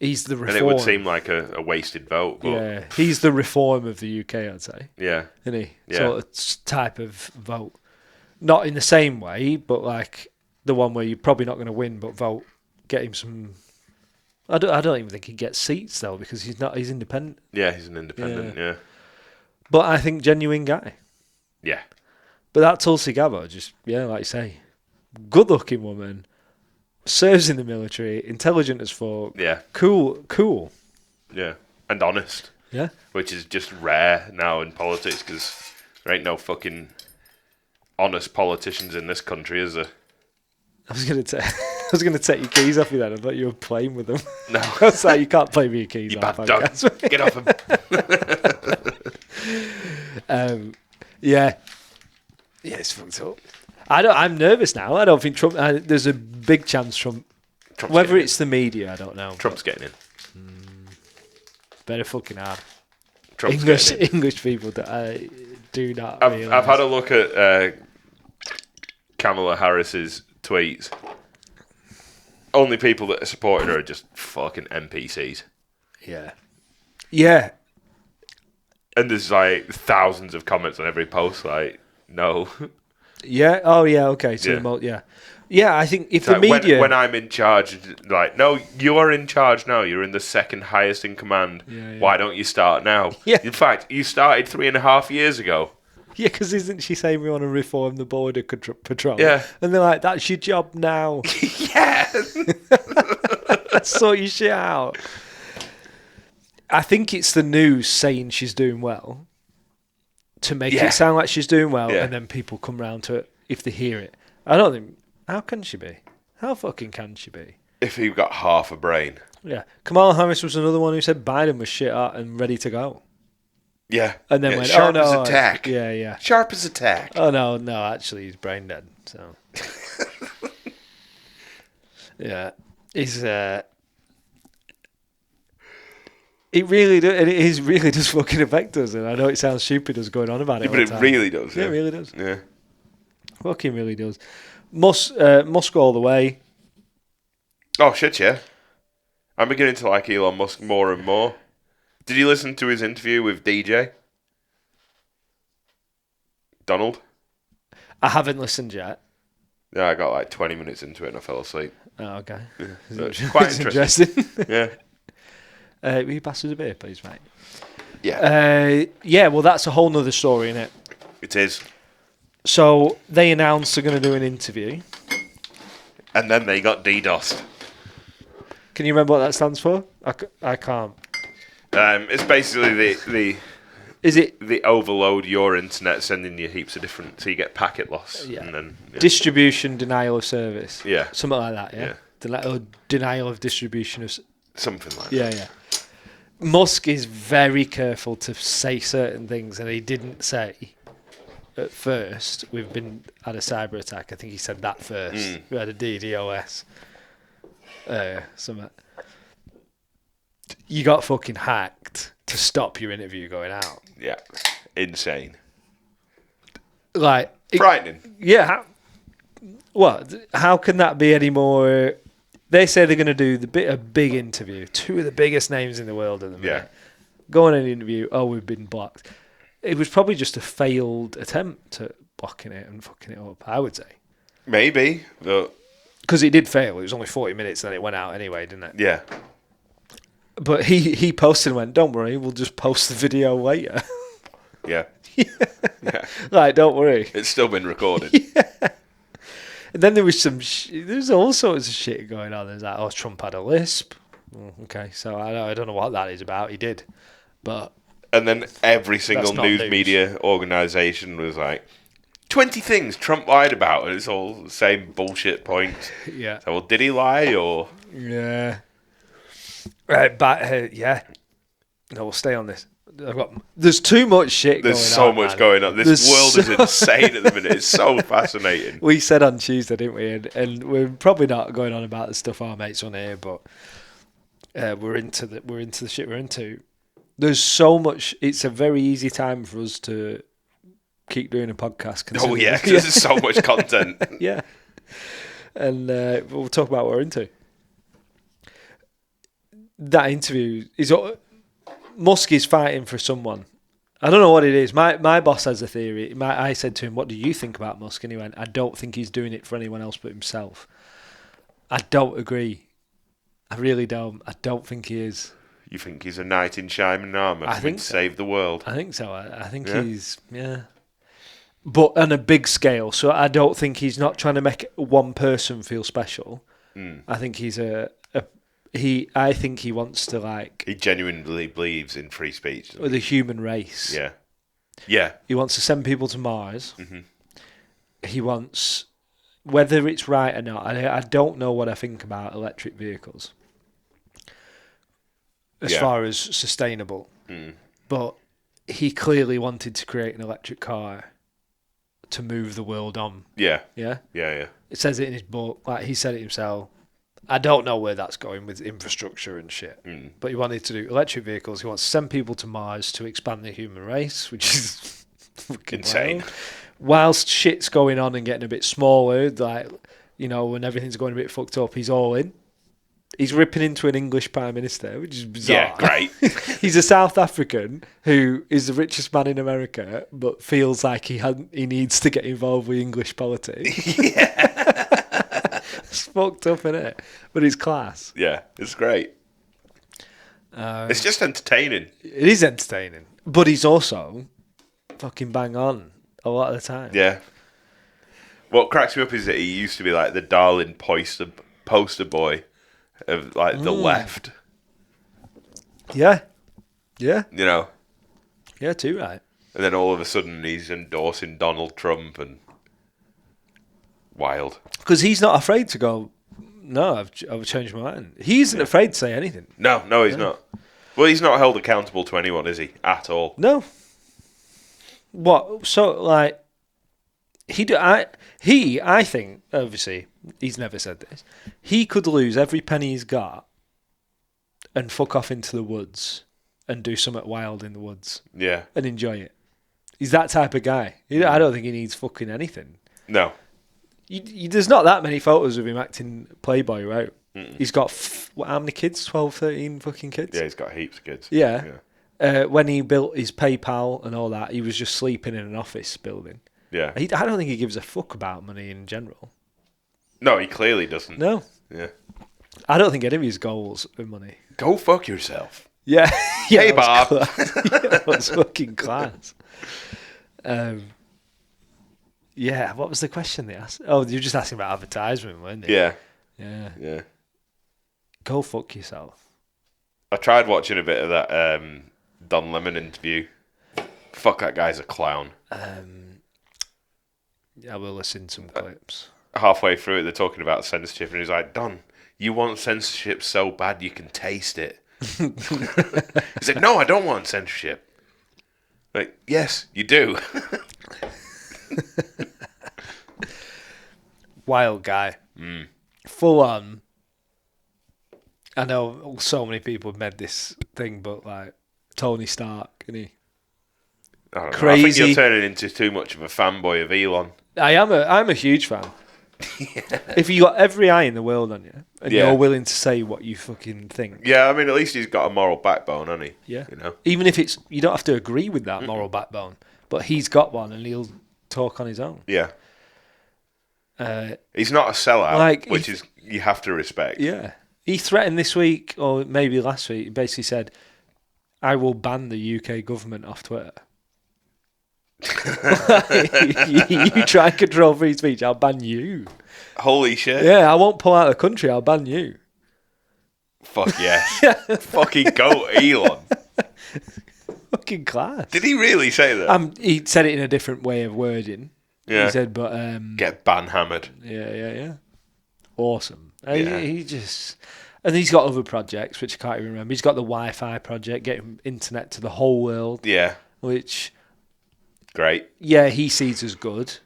He's the reform.
And it would seem like a wasted vote. But
Yeah, he's the reform of the UK, I'd say.
Yeah.
Isn't he?
Yeah.
Sort of type of vote. Not in the same way, but like the one where you're probably not going to win, but vote, get him some... I don't even think he gets seats, though, because he's independent.
Yeah, he's an independent, yeah.
But I think genuine guy.
Yeah.
But that Tulsi Gabbard, just, like you say, good-looking woman, serves in the military, intelligent as fuck,
Yeah.
cool.
Yeah. And honest.
Yeah.
Which is just rare now in politics, because there ain't no fucking honest politicians in this country, is there?
I was gonna take your keys off you then. I thought you were playing with them.
No.
I was like, you can't play with your keys
You
off.
bad dog.
podcast.
Get off him.
Yeah, it's fucked up. I'm nervous now. I don't think Trump. There's a big chance Trump.
Trump's
Whether
getting
it's the media, I don't know.
Trump's getting in.
Very fucking hard.
Trump's getting in.
English people do not.
I've had a look at Kamala Harris's tweets. Only people that are supporting her are just fucking NPCs.
Yeah.
And there's like thousands of comments on every post, like, no.
Yeah. Oh, yeah. Okay. So yeah. I think if the media,
when I'm in charge, like, no, you are in charge now. You're in the second highest in command.
Yeah.
Why don't you start now?
Yeah.
In fact, you started 3.5 years ago.
yeah, because isn't she saying we want to reform the border patrol?
Yeah.
And they're like, that's your job now.
Yeah.
Sort your shit out. I think it's the news saying she's doing well to make it sound like she's doing well, and then people come round to it if they hear it. I don't think. How can she be? How fucking can she be?
If you've got half a brain.
Yeah. Kamala Harris was another one who said Biden was shit at and ready to go.
Yeah.
And then went,
sharp
oh no.
as a tack.
Yeah.
Sharp as a tack.
Oh no, actually he's brain dead. So. Yeah. He's it really does, and it really does fucking affect us. And I know it sounds stupid us going on about it.
Yeah, but it really does.
Yeah, it really does.
Yeah.
Fucking really does. Musk all the way.
Oh shit, yeah. I'm beginning to like Elon Musk more and more. Did you listen to his interview with DJ? Donald?
I haven't listened yet.
Yeah, I got like 20 minutes into it and I fell asleep.
Oh, okay.
Yeah. It's quite interesting. Yeah.
Will you pass us a beer, please, mate?
Yeah.
Well, that's a whole nother story, isn't it?
It is.
So they announced they're going to do an interview.
And then they got DDoSed.
Can you remember what that stands for? I can't.
It's basically
Is it
the overload your internet, sending you heaps of different, so you get packet loss.
Yeah.
And then
distribution denial of service?
Yeah.
Something like that, yeah? Denial of distribution of...
Something like that.
Yeah. Musk is very careful to say certain things, and he didn't say at first, we've been had a cyber attack. I think he said that first. We had a DDoS. Something. You got fucking hacked to stop your interview going out.
Yeah. Insane.
Like...
Frightening.
Yeah. How can that be any more... They say they're going to do a big interview. Two of the biggest names in the world at the minute.
Yeah.
Go on an interview. Oh, we've been blocked. It was probably just a failed attempt at blocking it and fucking it up, I would say.
Maybe.
Because it did fail. It was only 40 minutes and then it went out anyway, didn't it?
Yeah.
But he posted and went, don't worry, we'll just post the video later.
Yeah. Yeah.
Like, don't worry.
It's still been recorded.
Yeah. And then there was there's all sorts of shit going on. There's like, Trump had a lisp. Okay, so I don't know what that is about. He did. But
And then every single
not
news
news.
media organisation was like, 20 things Trump lied about, and it's all the same bullshit points.
Yeah.
So, well, did he lie, or...
Yeah. Right, but yeah. No, we'll stay on this. There's too much shit
There's
going
so
on.
much
man.
going on. This
There's
world is
so-
insane at the minute. It's so fascinating.
We said on Tuesday, didn't we? And we're probably not going on about the stuff our mates on here, but we're into the shit we're into. There's so much. It's a very easy time for us to keep doing a podcast.
Oh, yeah, because there's so much content.
Yeah. And we'll talk about what we're into. That interview is... Musk is fighting for someone. I don't know what it is. My boss has a theory. I said to him, what do you think about Musk? And he went, I don't think he's doing it for anyone else but himself. I don't agree. I really don't. I don't think he is.
You think he's a knight in shining armour coming to save the world?
I think so. I think he's... Yeah. But on a big scale. So I don't think he's not trying to make one person feel special. I think he's I think he wants to, like...
He genuinely believes in free speech.
The human race.
Yeah. Yeah.
He wants to send people to Mars.
Mm-hmm.
He wants... Whether it's right or not, I don't know what I think about electric vehicles. As far as sustainable. But he clearly wanted to create an electric car to move the world on.
Yeah.
Yeah?
Yeah.
It says it in his book. Like, he said it himself. I don't know where that's going with infrastructure and shit. But he wanted to do electric vehicles. He wants to send people to Mars to expand the human race, which is fucking
insane.
wild. Whilst shit's going on and getting a bit smaller, like, you know, when everything's going a bit fucked up, he's all in. He's ripping into an English Prime Minister, which is bizarre.
Yeah, great.
He's a South African who is the richest man in America, but feels like he needs to get involved with English politics.
Yeah.
It's fucked up, isn't it? But it's class.
Yeah, it's great. It's just entertaining.
It is entertaining. But he's also fucking bang on a lot of the time.
Yeah. What cracks me up is that he used to be like the darling poster boy of like the left.
Yeah. Yeah.
You know?
Yeah, too right.
And then all of a sudden he's endorsing Donald Trump and wild.
Because he's not afraid to go, no, I've changed my mind. He isn't afraid to say anything.
No, he's not. Well, he's not held accountable to anyone, is he? At all.
No. What? So, like, I think, obviously, he's never said this. He could lose every penny he's got and fuck off into the woods and do something wild in the woods.
Yeah.
And enjoy it. He's that type of guy. I don't think he needs fucking anything.
No.
There's not that many photos of him acting Playboy, right? He's got, how many kids? 12, 13 fucking kids?
Yeah, he's got heaps of kids.
Yeah. When he built his PayPal and all that, he was just sleeping in an office building.
Yeah.
I don't think he gives a fuck about money in general.
No, he clearly doesn't.
No.
Yeah.
I don't think any of his goals are money.
Go fuck yourself.
Yeah. Yeah,
Hey,
that
Bob.
was class. Yeah, that was fucking class. Yeah, what was the question they asked? Oh, you were just asking about advertisement, weren't you?
Yeah.
Yeah.
Yeah.
Go fuck yourself.
I tried watching a bit of that Don Lemon interview. Fuck, that guy's a clown.
I will listen to some clips.
Halfway through it, they're talking about censorship, and he's like, Don, you want censorship so bad you can taste it. He said, no, I don't want censorship. Like, yes, you do.
Wild guy. Full on. I know so many people have made this thing, but like Tony Stark, isn't he?
I don't know. I think
Crazy.
you're turning into too much of a fanboy of Elon.
I'm a huge fan. If you got every eye in the world on you and
Yeah.
you're willing to say what you fucking think,
Yeah, I mean, at least he's got a moral backbone, hasn't he?
yeah.
You know?
Even if you don't have to agree with that moral backbone, but he's got one and he'll talk on his own.
Yeah. He's not a sellout,
Like,
which is you have to respect.
Yeah. He threatened this week, or maybe last week, he basically said, I will ban the UK government off Twitter. You try and control free speech, I'll ban you.
Holy shit.
Yeah, I won't pull out of the country, I'll ban you.
Fuck yes. Fucking go, Elon.
fucking class.
Did he really say that?
He said it in a different way of wording.
Yeah.
He said, but
Get ban hammered.
yeah. Awesome.
Yeah.
He just, and he's got other projects which I can't even remember. He's got the Wi-Fi project, getting internet to the whole world.
Yeah.
Which,
Great.
yeah, he sees as good.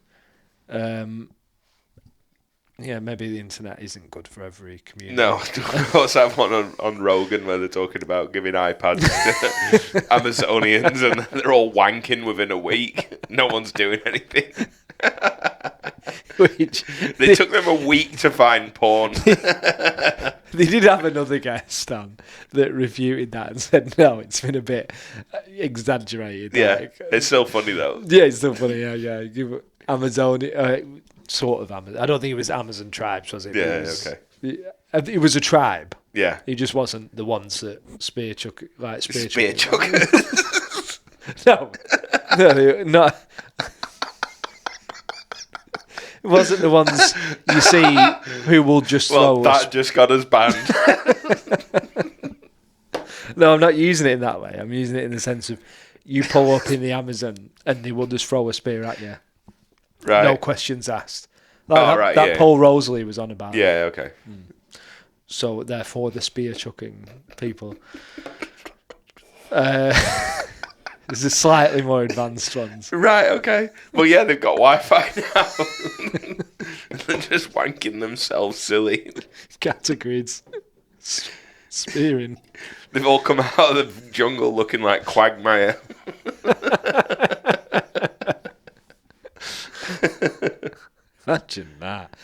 Yeah, maybe the internet isn't good for every community.
No, what's that one on Rogan where they're talking about giving iPads to Amazonians and they're all wanking within a week? No one's doing anything. They took them a week to find porn.
They did have another guest on that refuted that and said, no, it's been a bit exaggerated.
Yeah,
like,
it's still funny though.
Yeah, it's still funny. Yeah. Amazon, sort of Amazon. I don't think it was Amazon tribes, was it?
Yeah,
it was,
okay.
It was a tribe.
Yeah.
It just wasn't the ones that spear chuck.
chuckers.
No, not. It wasn't the ones you see who will just throw.
Well, that just got us banned.
No, I'm not using it in that way. I'm using it in the sense of you pull up in the Amazon and they will just throw a spear at you.
Right.
No questions asked. Like that
yeah.
Paul Rosalie was on about.
Yeah, okay.
So therefore, the spear chucking people. There's a slightly more advanced ones.
Right, okay. Well, yeah, they've got Wi-Fi now. They're just wanking themselves silly.
Categories. Spearing.
They've all come out of the jungle looking like Quagmire.
Imagine that.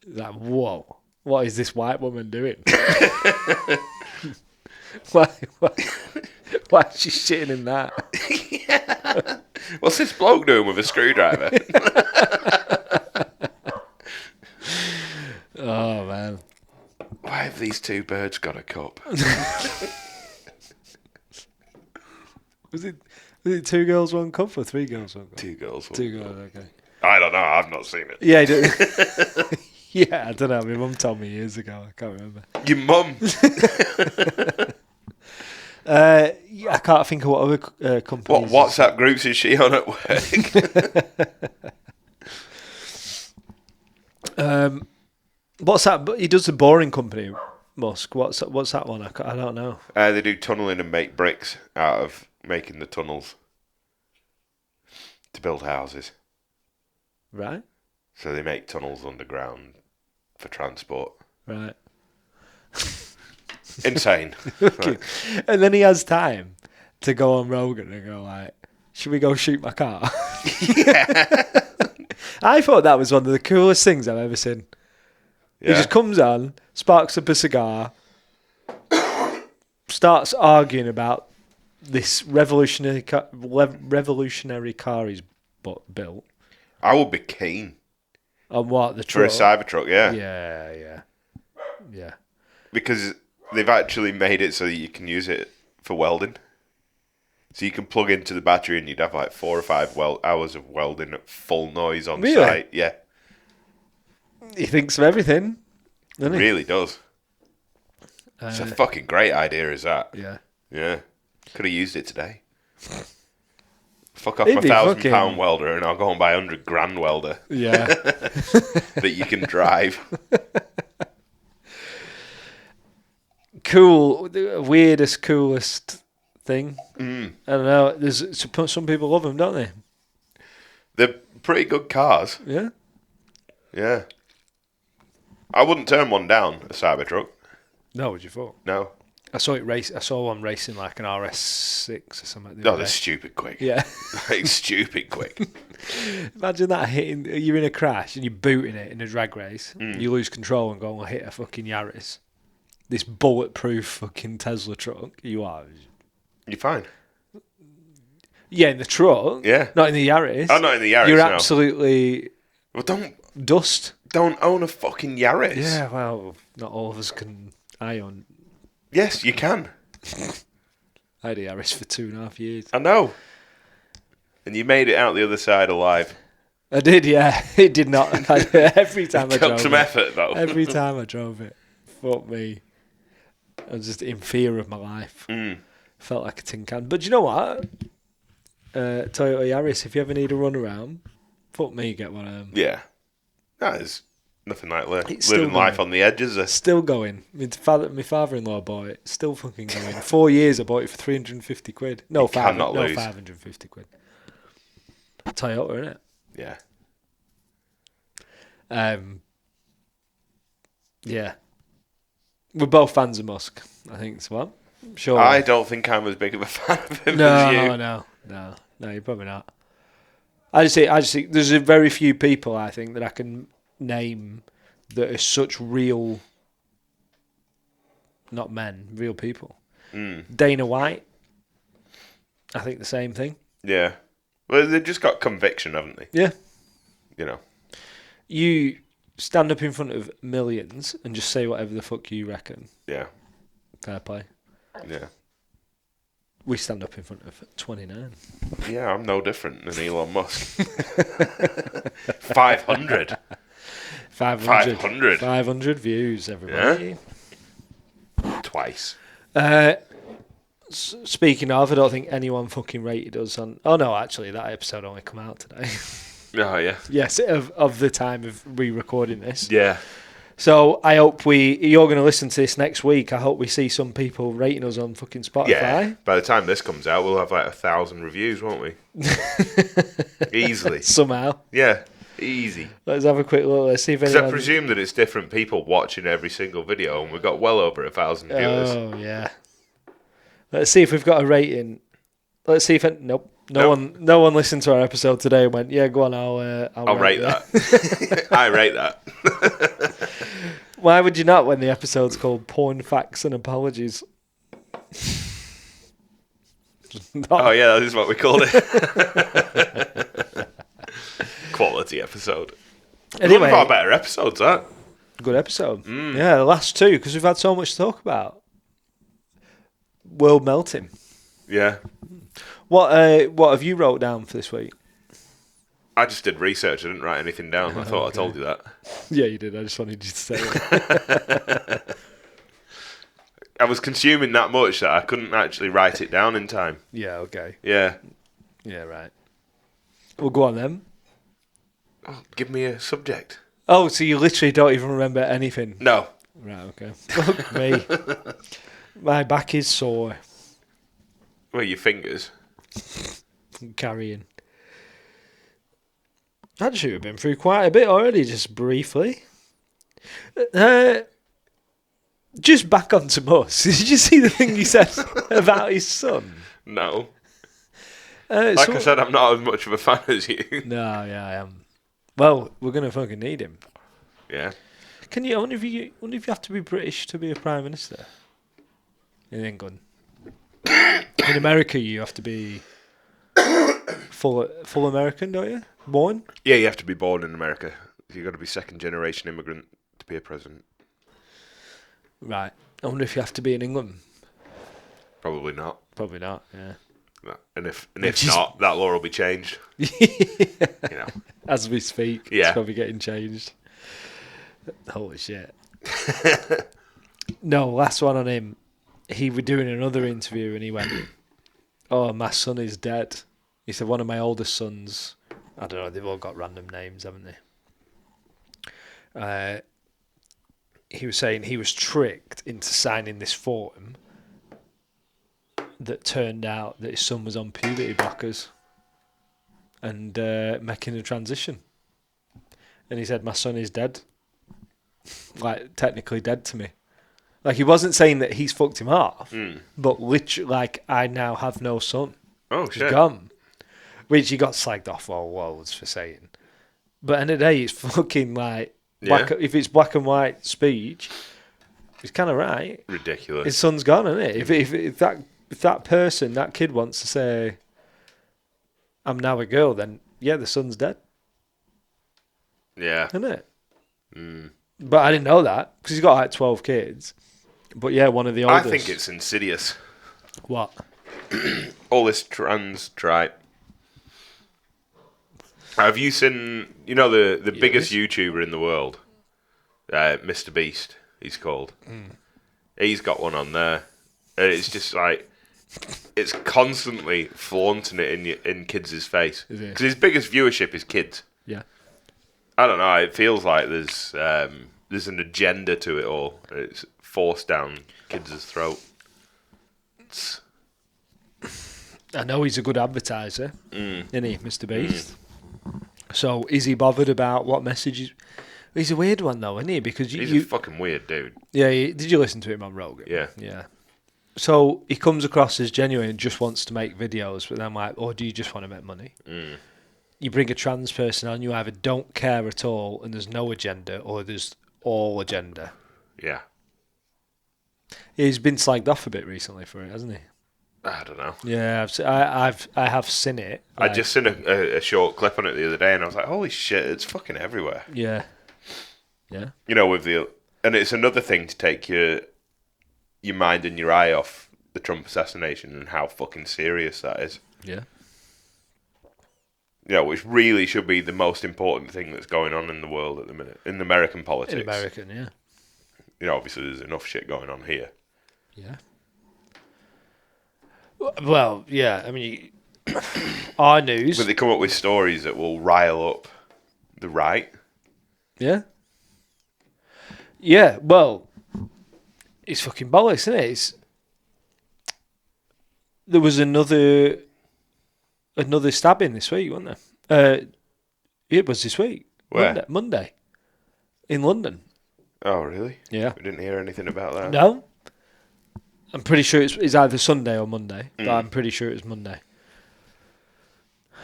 Like, whoa. What is this white woman doing? Why is she shitting in that?
Yeah. What's this bloke doing with a screwdriver?
Oh, man.
Why have these two birds got a cup?
Was it 2 girls, 1 cup or 3 girls, 1 cup?
2 girls.
2 girls, okay.
I don't know. I've not seen it.
Yeah, I do. Yeah, I don't know. My mum told me years ago. I can't remember.
Your mum.
Yeah, I can't think of what other companies.
What WhatsApp groups is she on at work?
What's that? He does the boring company, Musk. What's that one? I don't know.
They do tunneling and make bricks out of making the tunnels to build houses.
Right.
So they make tunnels underground for transport.
Right.
Insane.
Okay. And then he has time to go on Rogan and go like, should we go shoot my car?
Yeah.
I thought that was one of the coolest things I've ever seen.
Yeah.
He just comes on, sparks up a cigar, starts arguing about this revolutionary car he's built.
I would be keen.
On what? The
For a
truck?
Cybertruck, yeah.
Yeah.
Because they've actually made it so that you can use it for welding. So you can plug into the battery and you'd have like 4 or 5 hours of welding at full noise on
Really?
site. Yeah.
He thinks of everything,
It
doesn't he?
really does. It's a fucking great idea, is that?
Yeah.
Yeah. Could have used it today. Fuck off
It'd
my
be
£1,000
fucking-
welder and I'll go and buy a $100,000 welder
Yeah.
that you can drive.
Cool. The weirdest, coolest thing. I don't know. There's some people love them, don't they?
They're pretty good cars.
Yeah.
Yeah. I wouldn't turn one down, a Cybertruck.
No, what'd you thought?
No.
I saw one racing like an RS6 or something. the
No,
other
they're
day.
stupid quick.
Yeah.
Like, stupid quick.
Imagine that hitting. You're in a crash and you're booting it in a drag race. You lose control and go and hit a fucking Yaris. This bulletproof fucking Tesla truck. You are.
You're fine.
Yeah, in the truck.
Yeah.
Not in the Yaris.
I'm not in the Yaris,
You're
no.
absolutely
Well,
dust.
don't own a fucking Yaris.
Yeah, well, not all of us can. I own.
Yes, you can.
I had a Yaris for 2.5 years.
I know. And you made it out the other side alive.
I did, yeah. It did not. Every time I
Took
drove
some
it.
effort, though.
Every time I drove it. Fuck me. I was just in fear of my life. Felt like a tin can. But do you know what? Toyota Yaris, if you ever need a run around, fuck me, get one of them.
Yeah. That is nothing like
It's still
living life
going.
on the edge, is there?
Still going. My father-in-law bought it. Still fucking going. 4 years I bought it for 350 quid. No,
cannot lose.
550 quid. Toyota, innit?
Yeah.
Yeah. We're both fans of Musk, I think, so well. Sure.
I don't think I'm as big of a fan of him as you.
No, you're probably not. I just think there's a very few people, I think, that I can name that are such real, not men, real people. Dana White, I think the same thing.
Yeah. Well, they've just got conviction, haven't they?
Yeah.
You know.
You stand up in front of millions and just say whatever the fuck you reckon.
Yeah.
Fair play.
Yeah.
We stand up in front of 29.
Yeah, I'm no different than Elon Musk. 500.
500 views, everybody.
Yeah. Twice.
Speaking of, I don't think anyone fucking rated us on... Oh, no, actually, that episode only come out today.
Oh, yeah.
Yes, of the time of re-recording this.
Yeah.
So I hope you're going to listen to this next week. I hope we see some people rating us on fucking Spotify.
Yeah. By the time this comes out, we'll have like 1,000 reviews, won't we? Easily.
Somehow.
Yeah. Easy.
Let's have a quick look. Let's see if anyone...
I presume that it's different people watching every single video, and we've got well over 1,000 viewers.
Oh, yeah. Let's see if we've got a rating. Let's see if... Nope. No one listened to our episode today and went, yeah, go on, I'll
rate that. I rate that.
Why would you not when the episode's called Porn Facts and Apologies?
Oh, yeah, that is what we called it. Quality episode.
Anyway,
one of our better episodes, that.
Good episode. Yeah, the last two, because we've had so much to talk about. World melting.
Yeah.
What have you wrote down for this week?
I just did research. I didn't write anything down. I thought I told you that.
Yeah, you did. I just wanted you to say it.
I was consuming that much that I couldn't actually write it down in time.
Yeah, okay.
Yeah.
Yeah, right. Well, go on then.
Oh, give me a subject.
Oh, so you literally don't even remember anything?
No.
Right, okay. Fuck me. My back is sore.
Well, your fingers.
Carrying. Actually, we've been through quite a bit already, just briefly. Just back onto Musk. Did you see the thing he said about his son?
No. I said, I'm not as much of a fan as you.
No, yeah, I am. Well, we're going to fucking need him.
Yeah.
Can you? I wonder if you have to be British to be a Prime Minister in England. In America, you have to be full American, don't you? Born?
Yeah, you have to be born in America. You've got to be second-generation immigrant to be a president. Right.
I wonder if you have to be in England.
Probably not.
Probably not, yeah.
No. And if not, that law will be changed.
As we speak,
yeah.
It's probably getting changed. Holy shit. No, last one on him. He was doing another interview and he went, "Oh, my son is dead." He said, "One of my oldest sons," I don't know, they've all got random names, haven't they? He was saying he was tricked into signing this form that turned out that his son was on puberty blockers and making a transition. And he said, "My son is dead." Like, technically dead to me. Like, he wasn't saying that he's fucked him off, but literally, like, I now have no son.
Oh, shit.
He's gone. Which he got slagged off all loads for saying. But at the end of the day, it's fucking like, if it's black and white speech, he's kind of right.
Ridiculous.
His son's gone, isn't it? If that person, that kid wants to say, "I'm now a girl," then yeah, the son's dead.
Yeah.
Isn't it? But I didn't know that, because he's got like 12 kids. But yeah, one of the oldest.
I think it's insidious.
What?
All this trans tripe. Have you seen, the biggest YouTuber in the world? Mr. Beast, he's called. He's got one on there. And it's just like, it's constantly flaunting it in kids' face. Because his biggest viewership is kids.
Yeah.
I don't know, it feels like there's an agenda to it all. It's forced down kids' throat.
I know he's a good advertiser, isn't he, Mr. Beast? So is he bothered about what messages? He's a weird one though, isn't he? Because
he's a fucking weird dude.
Yeah, did you listen to him on Rogan?
Yeah.
Yeah. So he comes across as genuine and just wants to make videos, but then I'm like, do you just want to make money? You bring a trans person on, you either don't care at all and there's no agenda, or there's all agenda.
Yeah.
He's been slagged off a bit recently for it, hasn't he?
I don't know.
Yeah, I have seen it.
I just seen a short clip on it the other day, and I was like, "Holy shit, it's fucking everywhere."
Yeah, yeah.
You know, and it's another thing to take your mind and your eye off the Trump assassination and how fucking serious that is.
Yeah.
You know, which really should be the most important thing that's going on in the world at the minute, in American politics.
In American, yeah.
You know, obviously there's enough shit going on here.
Yeah. Well, yeah, I mean, our news.
But they come up with stories that will rile up the right.
Yeah. Yeah, well, it's fucking bollocks, isn't it? There was another stabbing this week, wasn't there? It was this week.
Where?
Monday. In London.
Oh, really?
Yeah.
We didn't hear anything about that.
No. I'm pretty sure it's either Sunday or Monday, but I'm pretty sure it was Monday.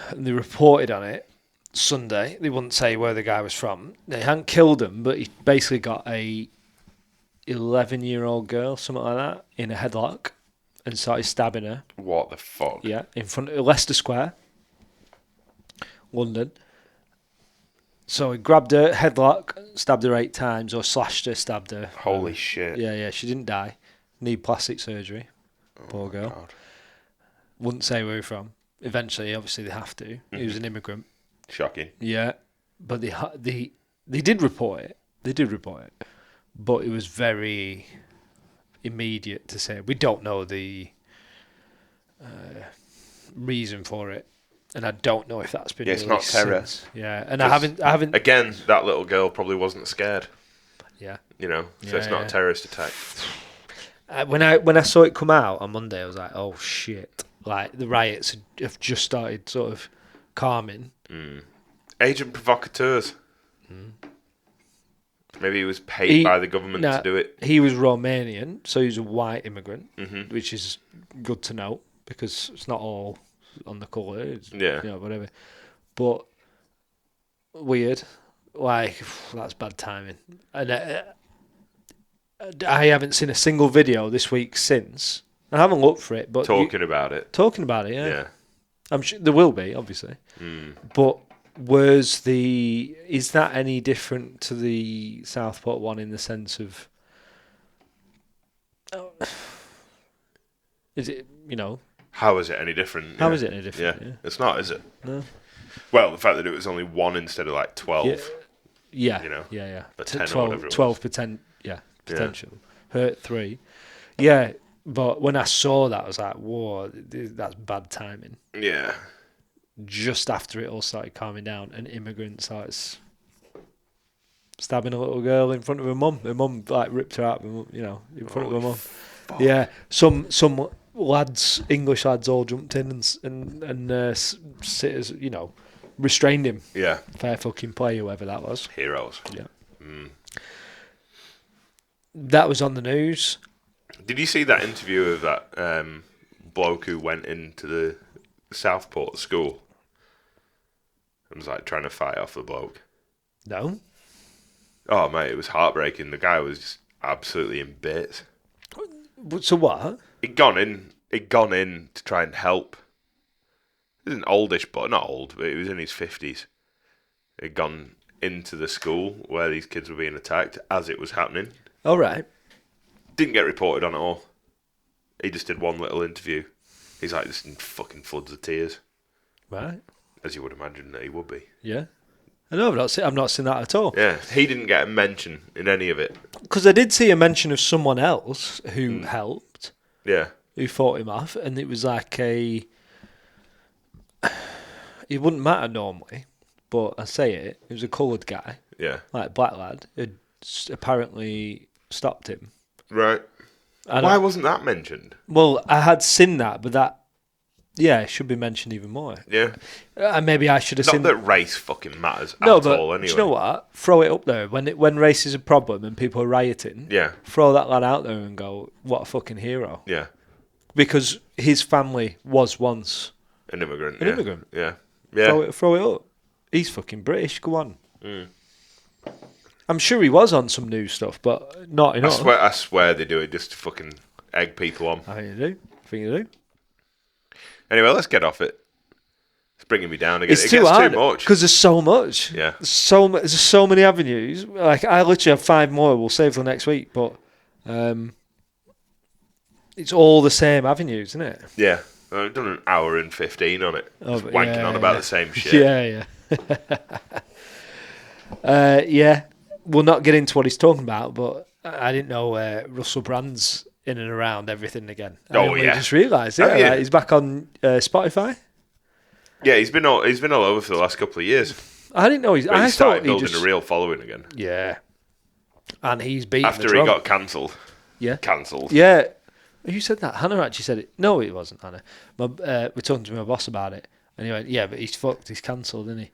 And they reported on it Sunday. They wouldn't say where the guy was from. They hadn't killed him, but he basically got a 11-year-old girl, something like that, in a headlock and started stabbing her.
What the fuck?
Yeah, in front of Leicester Square, London. So he grabbed her, headlock, stabbed her 8 times, or slashed her, stabbed her.
Holy shit.
Yeah, she didn't die. Need plastic surgery. Poor girl.
God.
Wouldn't say where he's from. Eventually, obviously, they have to. He was an immigrant.
Shocking.
Yeah, but they did report it. They did report it, but it was very immediate to say we don't know the reason for it, and I don't know if that's been.
Yeah, it's not terror.
Since. Yeah, and I haven't.
Again, that little girl probably wasn't scared.
Yeah.
You know, so it's not a terrorist attack.
When I saw it come out on Monday, I was like, "Oh shit!" Like the riots have just started, sort of calming.
Agent provocateurs. Maybe he was paid by the government to do it.
He was Romanian, so he was a white immigrant, which is good to know because it's not all on the colour.
Yeah,
you know, whatever. But weird, like that's bad timing. And I haven't seen a single video this week since. I haven't looked for it, but
talking about it.
Yeah. I'm sure there will be, obviously. But is that any different to the Southport one in the sense of, is it, you know?
How is it any different?
How is it any different?
Yeah. It's not, is it?
No.
Well, the fact that it was only 1 instead of like 12.
Yeah.
You know?
Yeah.
But 10
12,
or whatever it
12 potential. Hurt 3. Yeah. But when I saw that, I was like, whoa, that's bad timing.
Yeah.
Just after it all started calming down, an immigrant starts stabbing a little girl in front of her mum. Her mum like ripped her out, you know, in front of her mum. Yeah. Some lads, English lads, all jumped in and sitters, you know, restrained him.
Yeah.
Fair fucking play, whoever that was.
Heroes.
Yeah. That was on the news.
Did you see that interview of that bloke who went into the Southport school and was like trying to fight off the bloke?
No.
Oh mate, it was heartbreaking. The guy was just absolutely in bits.
So what?
He'd gone in to try and help. He was an oldish, but not old, but he was in his 50s. He'd gone into the school where these kids were being attacked as it was happening.
All right.
Didn't get reported on at all. He just did one little interview. He's like just in fucking floods of tears.
Right.
As you would imagine that he would be.
Yeah. I know, I've not seen that at all.
Yeah, he didn't get a mention in any of it.
Because I did see a mention of someone else who helped,
Yeah.
who fought him off, and it was like it wouldn't matter normally, but I say it was a coloured guy,
Yeah.
like black lad, who apparently stopped him.
Right.
And
Why wasn't that mentioned?
Well, I had seen that, but that, it should be mentioned even more.
Yeah.
Maybe I should have
Not
seen
that race fucking matters
No,
at
but
all, anyway.
do you know what? Throw it up there when race is a problem and people are rioting.
Yeah.
Throw that lad out there and go, what a fucking hero!
Yeah.
Because his family was once
An immigrant.
an
yeah.
immigrant.
Yeah. Yeah.
Throw it up. He's fucking British. Go on. I'm sure he was on some new stuff, but not enough.
I swear they do it just to fucking egg people on.
I think you do.
Anyway, let's get off it. It's bringing me down again.
It's
it
too
gets
hard
too much.
because there's so much.
Yeah.
There's so many avenues. Like I literally have 5 more. We'll save till next week, but it's all the same avenues, isn't it?
Yeah. I've done an hour and 15 on it.
Oh,
Just wanking on about the same shit.
Yeah. Yeah. We'll not get into what he's talking about, but I didn't know Russell Brand's in and around everything again. I only just realised.
Have you?
He's back on Spotify.
Yeah, he's been all over for the last couple of years.
I didn't know
But
I
he started
thought he
building
just,
a real following again.
Yeah. And he's beaten
After
the
he
drum.
got cancelled.
Yeah.
Cancelled.
Yeah. Who said that? Hannah actually said it. No, it wasn't Hannah. We're talking to my boss about it. And he went, yeah, but he's fucked. He's cancelled, isn't he?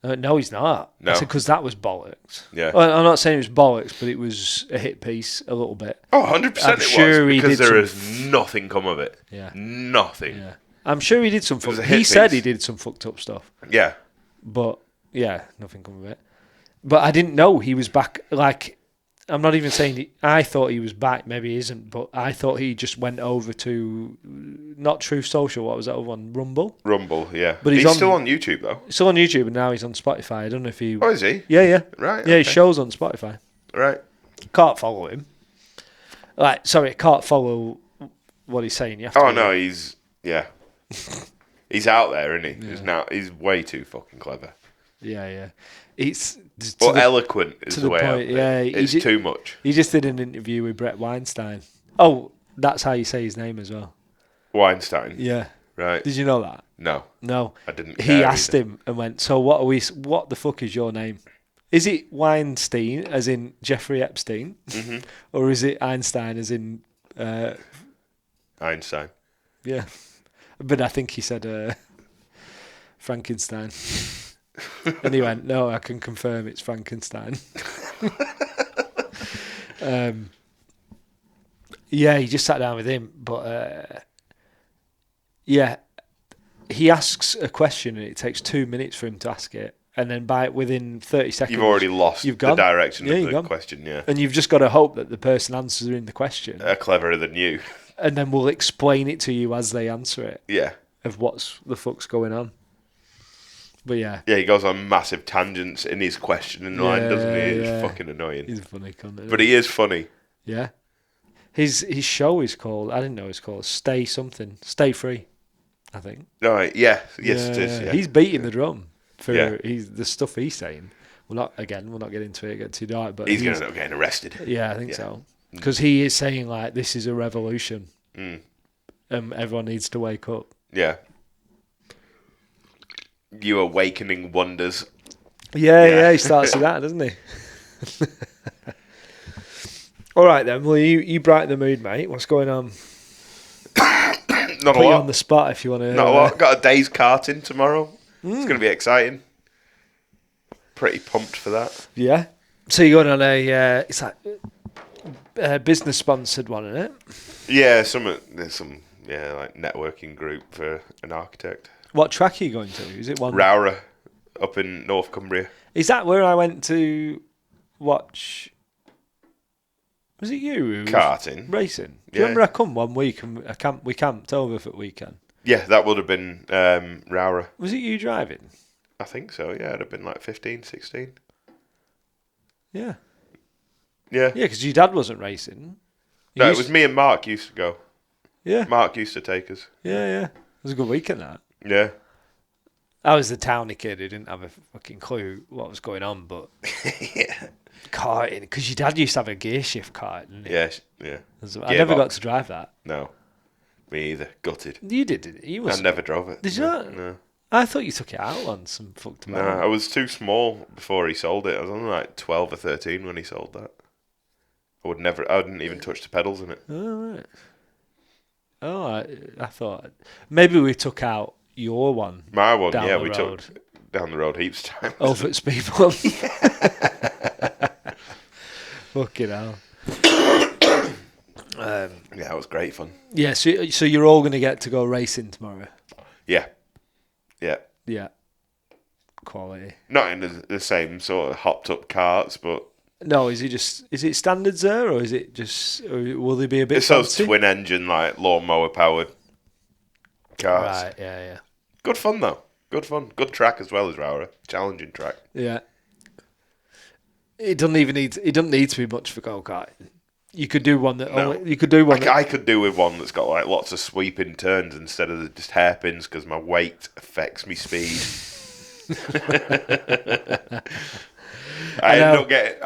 I went, no, he's not.
No.
I said, because that was bollocks.
Yeah.
Well, I'm not saying it was bollocks, but it was a hit piece a little bit.
Oh, 100%
I'm
it
sure
was.
he
Because
did
there
some-
has nothing come of it.
Yeah.
Nothing.
Yeah. I'm sure he did some
was a
He
hit
said
piece.
he did some fucked up stuff.
Yeah.
But, yeah, nothing come of it. But I didn't know he was back. Like, I'm not even saying I thought he was back. Maybe he isn't. But I thought he just went over to not Truth Social. What was that other one? Rumble.
Rumble, yeah.
But
he's
he's
still
on-
on YouTube, though.
Still on YouTube, and now he's on Spotify. I don't know if he.
Oh, is he?
Yeah.
Right.
Yeah, his
okay.
show's on Spotify.
Right.
Can't follow him. Can't follow what he's saying. You have to.
Oh, no, he's... Yeah. He's out there, isn't he? He's way too fucking clever.
Yeah. It's
Well, eloquent is
to
the
the
way
point,
out
yeah,
there. It's too much.
He just did an interview with Brett Weinstein. Oh, that's how you say his name as well.
Weinstein.
Yeah.
Right.
Did you know that?
No.
No.
I didn't
He
care
asked
either.
him and went, so what the fuck is your name? Is it Weinstein, as in Jeffrey Epstein?
Mm-hmm.
Or is it Einstein, as in...
Einstein.
Yeah. But I think he said Frankenstein. And he went, no, I can confirm it's Frankenstein. Yeah, he just sat down with him. But, yeah, he asks a question and it takes 2 minutes for him to ask it. And then within 30 seconds...
You've already lost
you've
the
gone.
direction
Yeah,
of
you've
the
gone.
question, yeah.
And you've just got to hope that the person answering the question.
Are cleverer than you.
And then we'll explain it to you as they answer it,
Yeah.
of what's the fuck's going on. But yeah.
Yeah, he goes on massive tangents in his questioning line, doesn't he? It's
Yeah.
fucking annoying.
He's a funny cunt.
But he is funny.
Yeah. His show is called, I didn't know it's called Stay Something. Stay Free, I think.
Right, yeah. Yes, it is, yeah.
He's beating the drum for
Yeah.
the stuff he's saying. We'll not get into it, get too dark, but
He's going to end up getting arrested.
yeah, I think
Yeah.
so. Because he is saying, like, this is a revolution. Everyone needs to wake up.
Yeah. You awakening wonders.
Yeah, he starts with that, doesn't he? All right, then. Well, you brighten the mood, mate. What's going on?
Not
Put
a
you
lot.
on the spot if you want to.
Not a lot. Got a day's karting tomorrow. It's going to be exciting. Pretty pumped for that.
Yeah. So you're going on it's like a business sponsored one, isn't it?
Yeah, there's some like networking group for an architect.
What track are you going to? Is it one?
Rowra, up in North Cumbria.
Is that where I went to watch? Was it you who was
Karting.
racing? Do
Yeah.
you remember I come one week and we camped over for the weekend?
Yeah, that would have been Rowra.
Was it you driving?
I think so, yeah. It'd have been like 15, 16.
Yeah.
Yeah.
Yeah, because your dad wasn't racing. He
No, it
used-
was me and Mark used to go.
Yeah.
Mark used to take us.
Yeah. It was a good weekend, that.
Yeah.
I was the towny kid who didn't have a fucking clue what was going on, but
Yeah.
karting, because your dad used to have a gear shift kart, didn't he?
Yeah.
I never got
Gearbox.
to drive that.
No. Me either. Gutted.
You did, didn't you?
I never drove it.
Did you not?
No.
I thought you took it out once and fucked him
No,
out.
I was too small before he sold it. I was only like 12 or 13 when he sold that. I wouldn't even touch the pedals in it.
Oh, right. Oh, I thought maybe we took out your one.
My one,
down
yeah,
the
we
road.
took down the road heaps of times.
Over at speed bump. Fucking hell.
Yeah, it was great fun.
Yeah, so you're all going to get to go racing tomorrow?
Yeah. Yeah.
Yeah. Quality.
Not in the same sort of hopped up carts, but
No, is it standards there, or is it just, or will they be a bit
it's those
fancy?
twin engine, like lawnmower powered cars.
Right, yeah.
Good fun though. Good fun. Good track as well as Rowra. Challenging track.
Yeah. It doesn't need to be much for go-karting. You could do one that
No.
you could do one
I could do with one that's got like lots of sweeping turns instead of just hairpins because my weight affects me speed. I end up getting,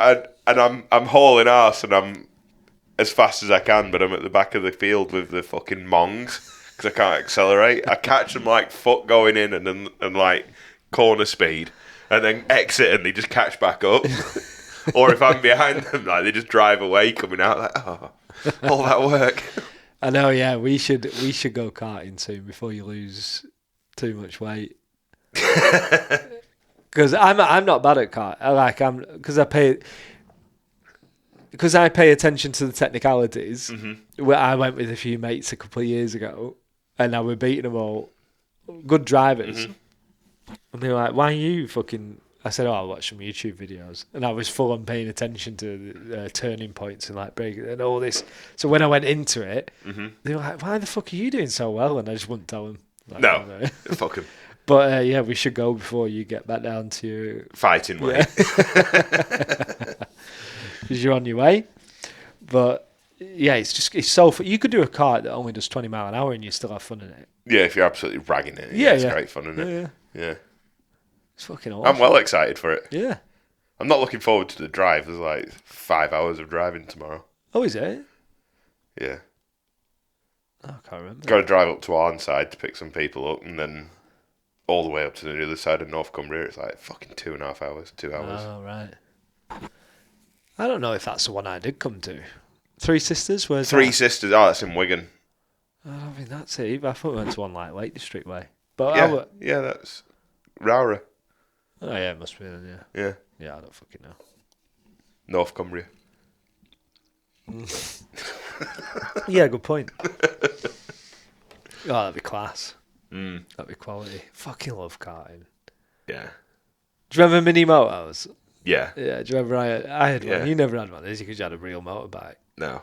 I'm hauling arse and I'm as fast as I can, but I'm at the back of the field with the fucking mongs because I can't accelerate. I catch them like foot going in and like corner speed, and then exit and they just catch back up. Or if I'm behind them, like they just drive away, coming out like, oh, all that work.
I know, yeah. We should go karting soon before you lose too much weight. Because I'm not bad at kart. Because I pay attention to the technicalities.
Mm-hmm.
Where I went with a few mates a couple of years ago, and I were beating them all, good drivers.
Mm-hmm.
And they were like, "Why are you fucking?" I said, "Oh, I'll watch some YouTube videos," and I was full on paying attention to the turning points and like breaking and all this. So when I went into it, they were like, "Why the fuck are you doing so well?" And I just wouldn't tell them. Like,
No, fuck 'em.
But yeah, we should go before you get back down to your
Fighting weight.
because you're on your way. But yeah, it's so fun. You could do a kart that only does 20 mile an hour and you still have fun in it.
Yeah, if you're absolutely ragging it.
Yeah,
It's
yeah.
great fun, isn't it? Yeah.
It's fucking awesome.
I'm well excited for it.
Yeah.
I'm not looking forward to the drive. There's like 5 hours of driving tomorrow.
Oh, is it?
Yeah.
Oh, I can't remember.
Got to drive up to Arnside to pick some people up and then all the way up to the other side of North Cumbria. It's like fucking 2.5 hours, 2 hours.
Oh, right. I don't know if that's the one I did come to. Three Sisters? Where's
Three
that?
Sisters. Oh, that's in Wigan.
I don't think that's it either. I thought we went to one like Lake District way. But
Yeah, that's Rowra.
oh, yeah, it must be then, yeah.
Yeah.
Yeah, I don't fucking know.
North Cumbria.
Yeah, good point. Oh, that'd be class. That'd be quality. Fucking love karting.
Yeah.
Do you remember mini motos?
Yeah.
Yeah, do you remember I had
Yeah.
one? You never had one, did you? Because you had a real motorbike.
No.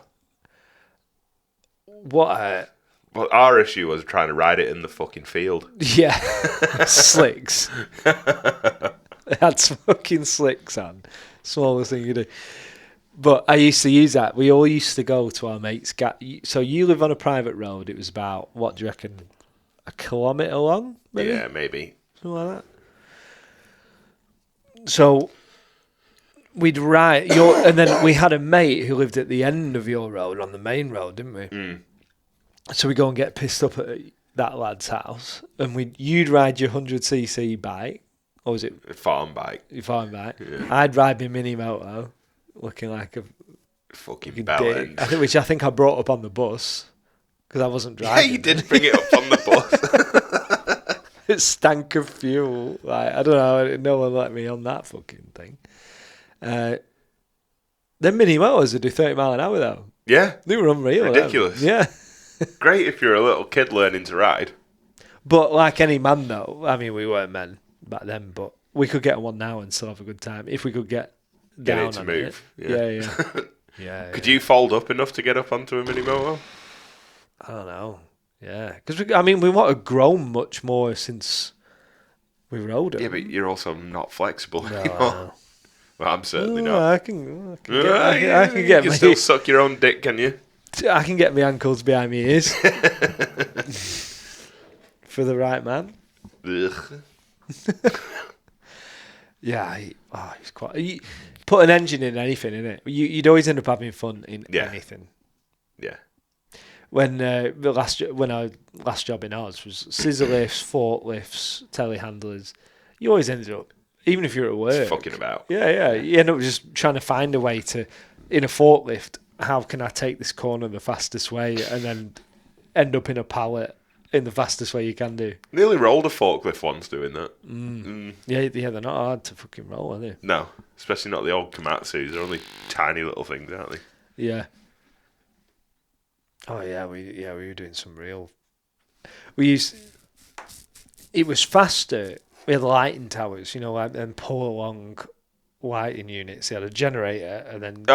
What
Well, our issue was trying to ride it in the fucking field.
yeah. Slicks. It had fucking slicks on. Smallest thing you do. But I used to use that. We all used to go to our mates' so you live on a private road. It was about, what do you reckon, a kilometre long? Maybe?
Yeah, maybe.
Something like that. So we'd ride and then we had a mate who lived at the end of your road on the main road, didn't we? So we go and get pissed up at that lad's house, and you'd ride your 100cc bike, or was it
A farm bike.
your farm bike?
Yeah.
I'd ride my mini moto, looking like a
Fucking bell
dick.
end.
Which I think I brought up on the bus because I wasn't
Yeah,
driving.
you did bring it up on the bus.
It stank of fuel. Like, I don't know. No one let me on that fucking thing. Them mini motos would do 30 mile an hour though.
Yeah.
They were unreal.
Ridiculous.
Them. Yeah.
Great if you're a little kid learning to ride.
But like any man though, I mean, we weren't men back then, but we could get one now and still have a good time if we could get down
it to
on
move.
It.
Yeah.
Yeah.
Could you fold up enough to get up onto a mini moto?
I don't know. Yeah, because we might have grown much more since we rode it.
Yeah, but you're also not flexible
No, I
anymore.
know.
Well, I'm certainly
Oh,
not.
I can get
You can still suck your own dick, can you?
I can get my ankles behind my ears for the right man.
Ugh.
Yeah, he's quite. You put an engine in anything, innit? You'd always end up having fun in anything.
Yeah.
When I last job in ours was scissor lifts, forklifts, telehandlers. You always ended up, even if you're at work,
It's fucking about.
Yeah. You end up just trying to find a way to, in a forklift, how can I take this corner the fastest way, and then end up in a pallet in the fastest way you can do.
Nearly rolled a forklift once doing that.
Yeah, they're not hard to fucking roll, are they?
No, especially not the old Komatsus. They're only tiny little things, aren't they?
Yeah. Oh yeah, we were doing some real. It was faster. We had lighting towers, like, and pull along lighting units. They had a generator, and then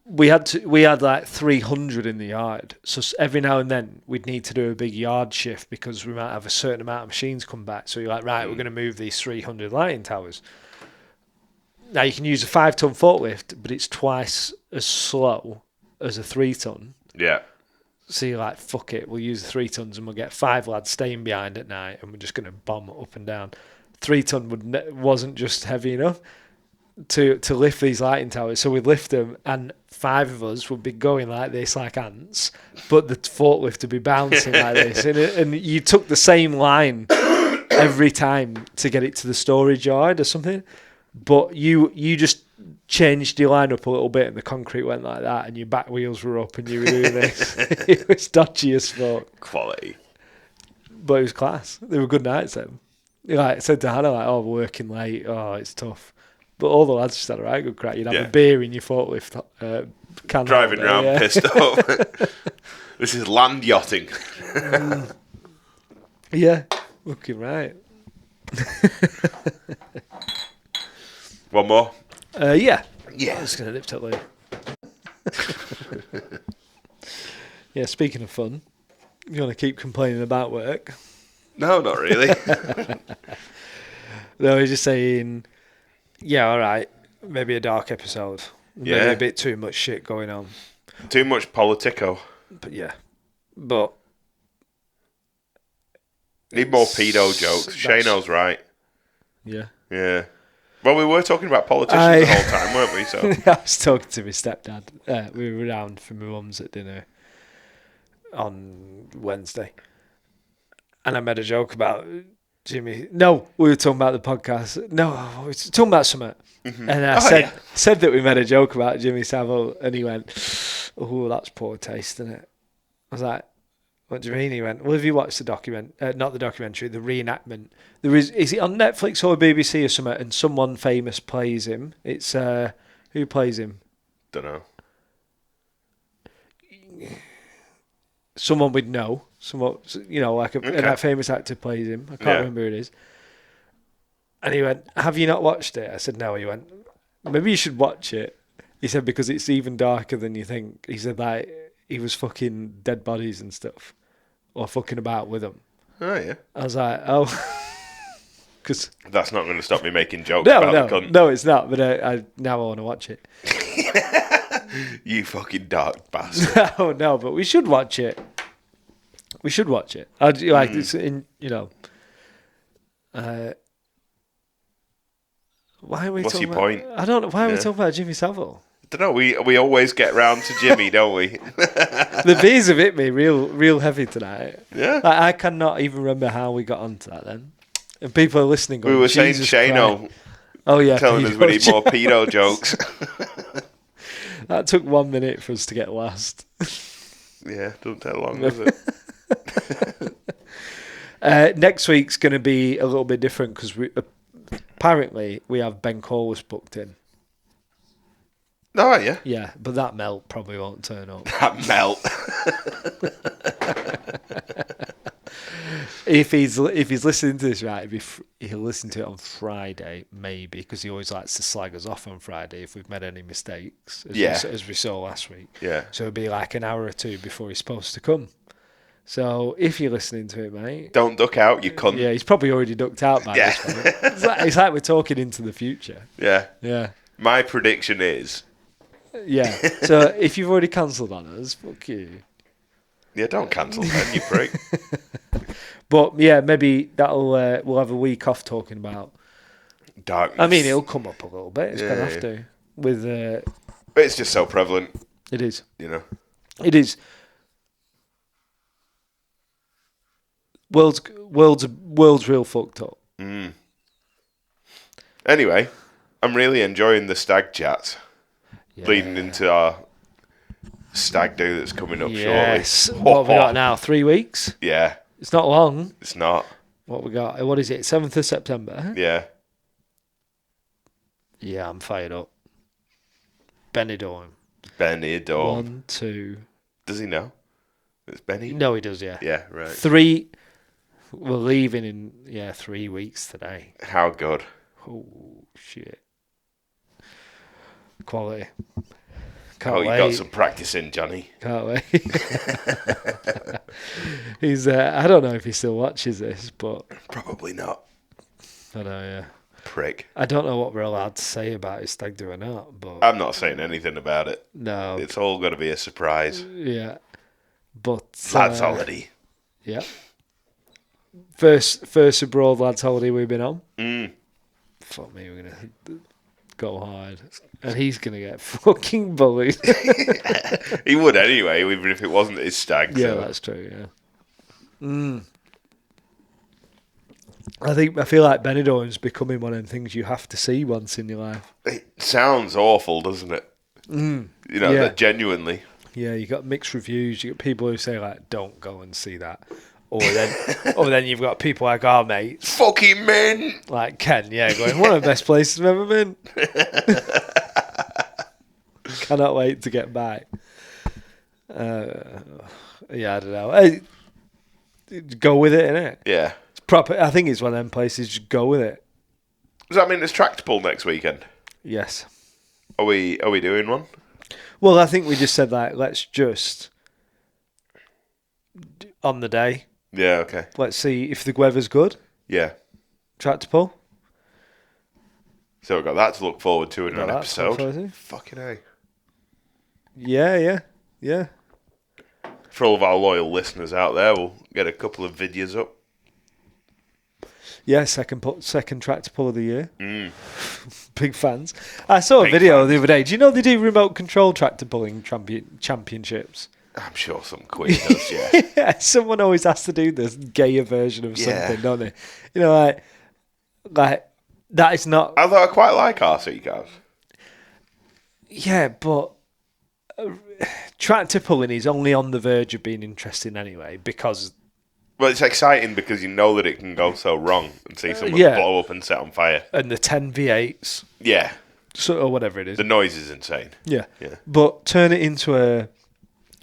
we had like 300 in the yard. So every now and then we'd need to do a big yard shift because we might have a certain amount of machines come back. So you're like, right, we're going to move these 300 lighting towers. Now you can use a 5-ton forklift, but it's twice as slow as a 3-ton.
Yeah.
So you're like, fuck it, we'll use the 3 tons and we'll get 5 lads staying behind at night and we're just going to bomb it up and down. 3-ton wasn't just heavy enough to lift these lighting towers. So we'd lift them and 5 of us would be going like this, like ants, but the forklift would be bouncing like this. And you took the same line every time to get it to the storage yard or something. But you just changed your line up a little bit and the concrete went like that and your back wheels were up and you were doing this. It was dodgy as fuck.
Quality.
But it was class. They were good nights then. Like I said to Hannah, like, we're working late, it's tough. But all the lads just had a right good crack. You'd have a beer in your forklift can.
Driving around pissed off. This is land yachting.
Yeah, looking right.
One more?
Yeah.
Yeah.
I'm just going to nip it later. Yeah, speaking of fun, you want to keep complaining about work?
No, not really.
No, he's just saying, yeah, all right, maybe a dark episode. Maybe a bit too much shit going on.
Too much politico.
But yeah. But...
Need more pedo jokes. Shano's right.
Yeah.
Yeah. Well, we were talking about politicians the whole time, weren't we? So
I was talking to my stepdad. We were round for my mum's at dinner on Wednesday. And I made a joke about Jimmy. No, we were talking about the podcast. No, we were talking about something. Mm-hmm. And I said that we made a joke about Jimmy Savile, and he went, "Oh, that's poor taste, isn't it?" I was like, "What do you mean?" He went, "Well, have you watched the not the documentary, the reenactment? There is it on Netflix or BBC or something? And someone famous plays him. It's who plays him?
Don't know.
Someone we'd know. Someone, like a famous actor plays him. I can't remember who it is." And he went, "Have you not watched it?" I said, "No." He went, "Maybe you should watch it." He said, "Because it's even darker than you think." He said, like, he was fucking dead bodies and stuff. Or fucking about with them.
Oh, yeah.
I was like, oh. Cause
that's not going to stop me making jokes about the cunt.
No, it's not. But I want to watch it.
You fucking dark bastard.
No, but we should watch it. We should watch it. It's in, why are we
What's
talking
your
about,
point?
I don't know. Why are we talking about Jimmy Savile?
I don't know. We always get round to Jimmy, don't we?
The beers have hit me real heavy tonight.
Yeah.
Like, I cannot even remember how we got onto that then. And people are listening going,
we were saying
Jesus
Shano.
Christ. Oh, yeah.
Telling us we need more pedo jokes.
That took 1 minute for us to get lost.
Yeah, doesn't take long, does it?
Next week's going to be a little bit different because apparently we have Ben Corliss booked in.
Oh, yeah.
Yeah, but that melt probably won't turn up.
That melt.
If he's listening to this right, he'll listen to it on Friday maybe because he always likes to slag us off on Friday if we've made any mistakes, as we saw last week.
Yeah.
So it'll be like an hour or two before he's supposed to come. So if you're listening to it, mate,
don't duck out, you cunt.
Yeah, he's probably already ducked out by this point. It's like we're talking into the future.
Yeah.
Yeah.
My prediction is.
Yeah. So if you've already cancelled on us, fuck you.
Yeah, don't cancel then, you prick.
But yeah, maybe that'll we'll have a week off talking about.
Darkness.
I mean, it'll come up a little bit. It's
Yeah,
gonna have
yeah.
to. With
But it's just so prevalent,
it is.
you know.
It is. World's real fucked up.
Anyway, I'm really enjoying the stag chats
Yeah.
leading into our stag do that's coming up
Yes.
shortly.
What have we got now? 3 weeks.
Yeah,
It's not long.
it's not.
What we got? What is it? 7th of September.
Yeah.
Yeah, I'm fired up. Benidorm.
Benny Dorm.
1, 2.
Does he know? It's Benny?
No, he does. Yeah.
Yeah, right.
3. We're leaving in 3 weeks today.
How good.
Oh shit! Quality.
Oh,
Can't
you
wait.
got some practice in, Johnny.
Can't wait. He's. I don't know if he still watches this, but
Probably not.
I know. Yeah.
Prick.
I don't know what we're allowed to say about his stag do or not, but
I'm not saying anything about it.
no.
It's all got to be a surprise.
Yeah. But
Lads holiday.
Yeah. First abroad lads holiday we've been on. Fuck me, we're gonna go hard, and he's gonna get fucking bullied.
He would anyway, even if it wasn't his stag.
Yeah,
so.
that's true. Yeah. I feel like Benidorm's becoming one of them things you have to see once in your life.
It sounds awful, doesn't it? You know,
Yeah.
that genuinely.
Yeah, you got mixed reviews. You got people who say like, "Don't go and see that," or then you've got people like our mate,
Fucking men!
like Ken, going one of the best places I've ever been. Cannot wait to get back. Yeah, I don't know. Hey, go with it, innit?
Yeah.
It's proper. I think it's one of them places. Just go with it.
Does that mean there's tractable next weekend?
Yes.
Are we doing one?
Well, I think we just said like, let's just on the day.
Yeah, okay.
Let's see if the weather's good.
Yeah.
Tractor pull.
So we've got that to look forward to in
Got
an
that to look
episode.
forward to.
Fucking A.
Yeah.
For all of our loyal listeners out there, we'll get a couple of videos up.
Yeah, second tractor pull of the year. Big fans. I saw a video the other day. Do you know they do remote control tractor pulling championships?
I'm sure some queen does, yeah.
Yeah, someone always has to do this gayer version of something, don't they? You know, like that is not.
Although I quite like RC cars.
Yeah, but tractor pulling is only on the verge of being interesting anyway because.
Well, it's exciting because you know that it can go so wrong and see someone blow up and set on fire.
And the 10 V8s,
Yeah.
or whatever it is.
The noise is insane.
Yeah.
Yeah.
But turn it into a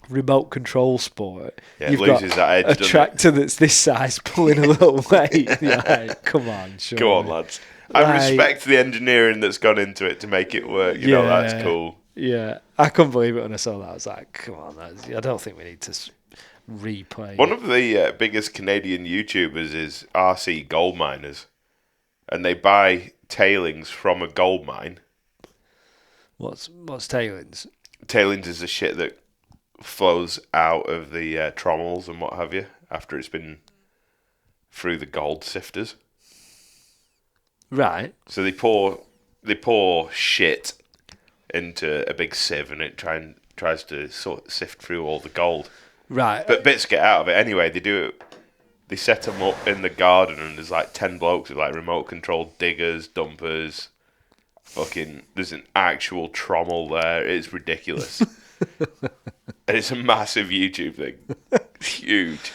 remote control sport.
Yeah,
You've
it loses
got
that edge,
a
doesn't it?
tractor that's this size pulling a little weight. Like, come on, sure.
Go on, lads. I
Like-
respect the engineering that's gone into it to make it work. You know, that's cool.
Yeah. I couldn't believe it when I saw that. I was like, come on, I don't think we need to replay.
One of the biggest Canadian YouTubers is RC Gold Miners. And they buy tailings from a gold mine.
What's tailings?
Tailings is the shit that flows out of the trommels and what have you after it's been through the gold sifters.
Right.
So they pour shit into a big sieve and it tries to sort of sift through all the gold.
Right.
But bits get out of it anyway. They do it. They set them up in the garden and there's like 10 blokes with like remote controlled diggers, dumpers. Fucking, there's an actual trommel there. It's ridiculous. And it's a massive YouTube thing. It's huge.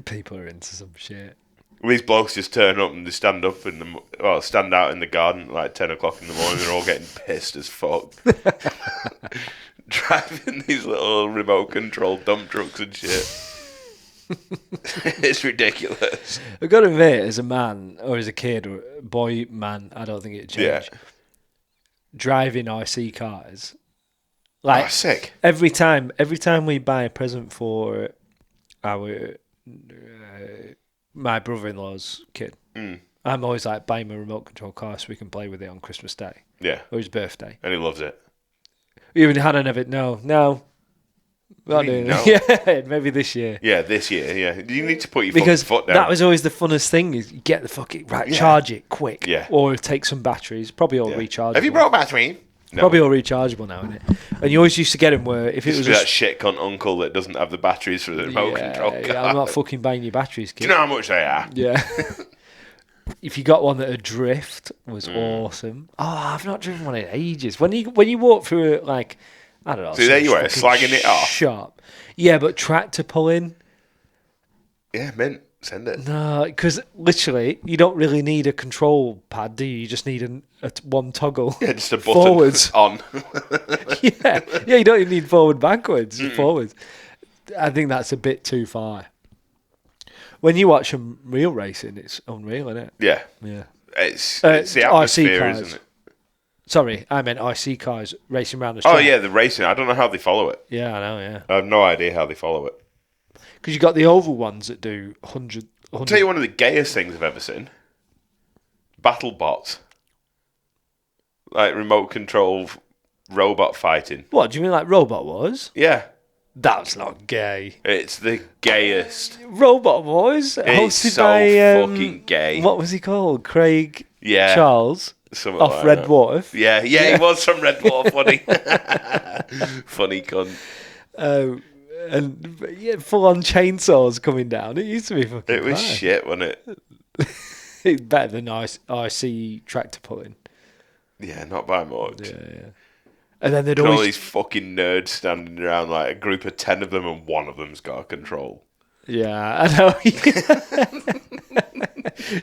People are into some shit.
These blokes just turn up and they stand out in the garden at like 10 o'clock in the morning. They're all getting pissed as fuck. Driving these little remote controlled dump trucks and shit. It's ridiculous.
I've got to admit, as a man or as a kid or boy, man, I don't think it'd change.
Yeah.
Driving RC cars, like
Sick.
every time we buy a present for our my brother-in-law's kid, I'm always like, buy him a remote control car so we can play with it on Christmas Day
Yeah.
or his birthday.
And he loves it.
Even Hannah never. No. Not doing it. Yeah, maybe this year.
Yeah, this year. Yeah, you need to put your
Because
fucking foot down.
that was always the funnest thing: is you get the fucking charge it quick, or take some batteries. Probably all rechargeable.
Have you brought a battery? No.
Probably all rechargeable now, isn't it? And you always used to get them where if it was
that shit cunt uncle that doesn't have the batteries for the remote control car.
Yeah, I'm not fucking buying your batteries, kid.
Do you know how much they are?
Yeah. If you got one that adrift, was awesome. Oh, I've not driven one in ages. When you walk through it, like, I don't know.
See, there you are, slagging it off.
Shop. Yeah, but tractor pulling.
Yeah, mint. Send it.
No, because literally, you don't really need a control pad, do you? You just need one toggle.
Yeah, just a button
forwards.
On.
yeah, you don't even need forward, backwards, just forwards. I think that's a bit too far. When you watch them real racing, it's unreal, isn't it?
Yeah.
Yeah.
It's the atmosphere,
cars.
isn't it?
Sorry, I meant IC cars racing around the track.
Oh, yeah, the racing. I don't know how they follow it.
Yeah, I know, yeah.
I have no idea how they follow it.
Because you've got the oval ones that do 100.
I'll tell you one of the gayest things I've ever seen. Battle bots. Like remote control robot fighting.
What, do you mean like Robot Wars?
Yeah.
That's not gay.
It's the gayest.
Robot Wars?
It's
Hosted
so
by,
fucking gay.
What was he called? Craig Charles?
Something
off
like
Red
that.
Dwarf?
Yeah, he was from Red Dwarf, funny. Funny cunt.
And yeah, full-on chainsaws coming down. It used to be fucking
It was
bad.
shit, wasn't it?
It's better than IC tractor pulling.
Yeah, not by much.
Yeah. And then they'd
And all
always...
these fucking nerds standing around, like a group of 10 of them, and one of them's got a control.
Yeah, I know.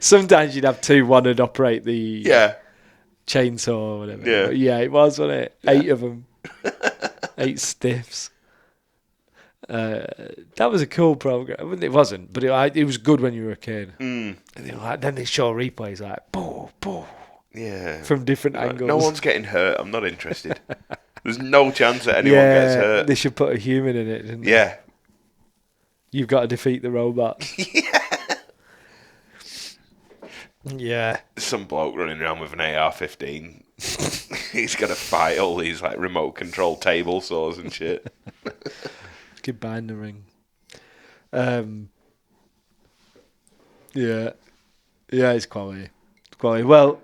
Sometimes you'd have two, one would operate the chainsaw or whatever.
Yeah.
But yeah, it was, wasn't it? Yeah. 8 of them. 8 stiffs. That was a cool program. It wasn't, but it was good when you were a kid. And then they show replays like, boo, boo.
Yeah.
From different angles.
No one's getting hurt. I'm not interested. There's no chance that anyone gets hurt.
They should put a human in it, didn't they?
Yeah.
You've got to defeat the robots. Yeah.
Some bloke running around with an AR-15. He's got to fight all these like remote control table saws and shit.
Goodbye in the ring. Yeah, it's quality. Well,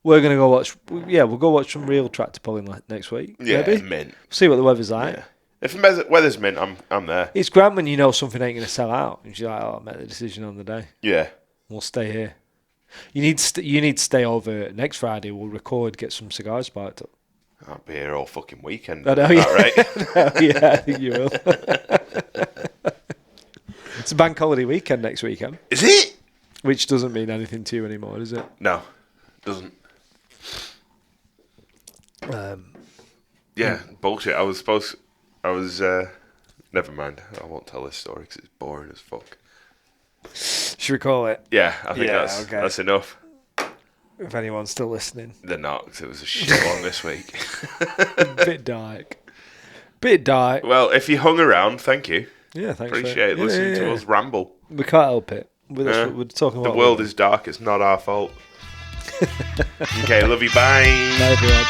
we're gonna go watch. Yeah, we'll go watch some real tractor pulling next week.
Yeah,
maybe.
mint.
See what the weather's like.
Yeah. If the weather's mint, I'm there.
It's grand when you know something ain't gonna sell out. And you're like, oh, I made the decision on the day.
Yeah.
We'll stay here. You need to stay over next Friday. We'll record, get some cigars sparked up.
I'll be here all fucking weekend.
I know,
Right?
Yeah, I think you will. It's a bank holiday weekend next weekend.
Is it?
Which doesn't mean anything to you anymore, does it?
No, doesn't. Yeah, bullshit. Never mind. I won't tell this story because it's boring as fuck.
Should we call it?
Yeah, I think that's enough.
If anyone's still listening.
They're not, 'cause it was a shit one this week.
Bit dark.
Well, if you hung around, thank you.
Yeah, thanks.
Appreciate listening to us ramble.
We can't help it. We're talking about
the world is dark. It's not our fault. Okay, love you. Bye.
Bye, everyone.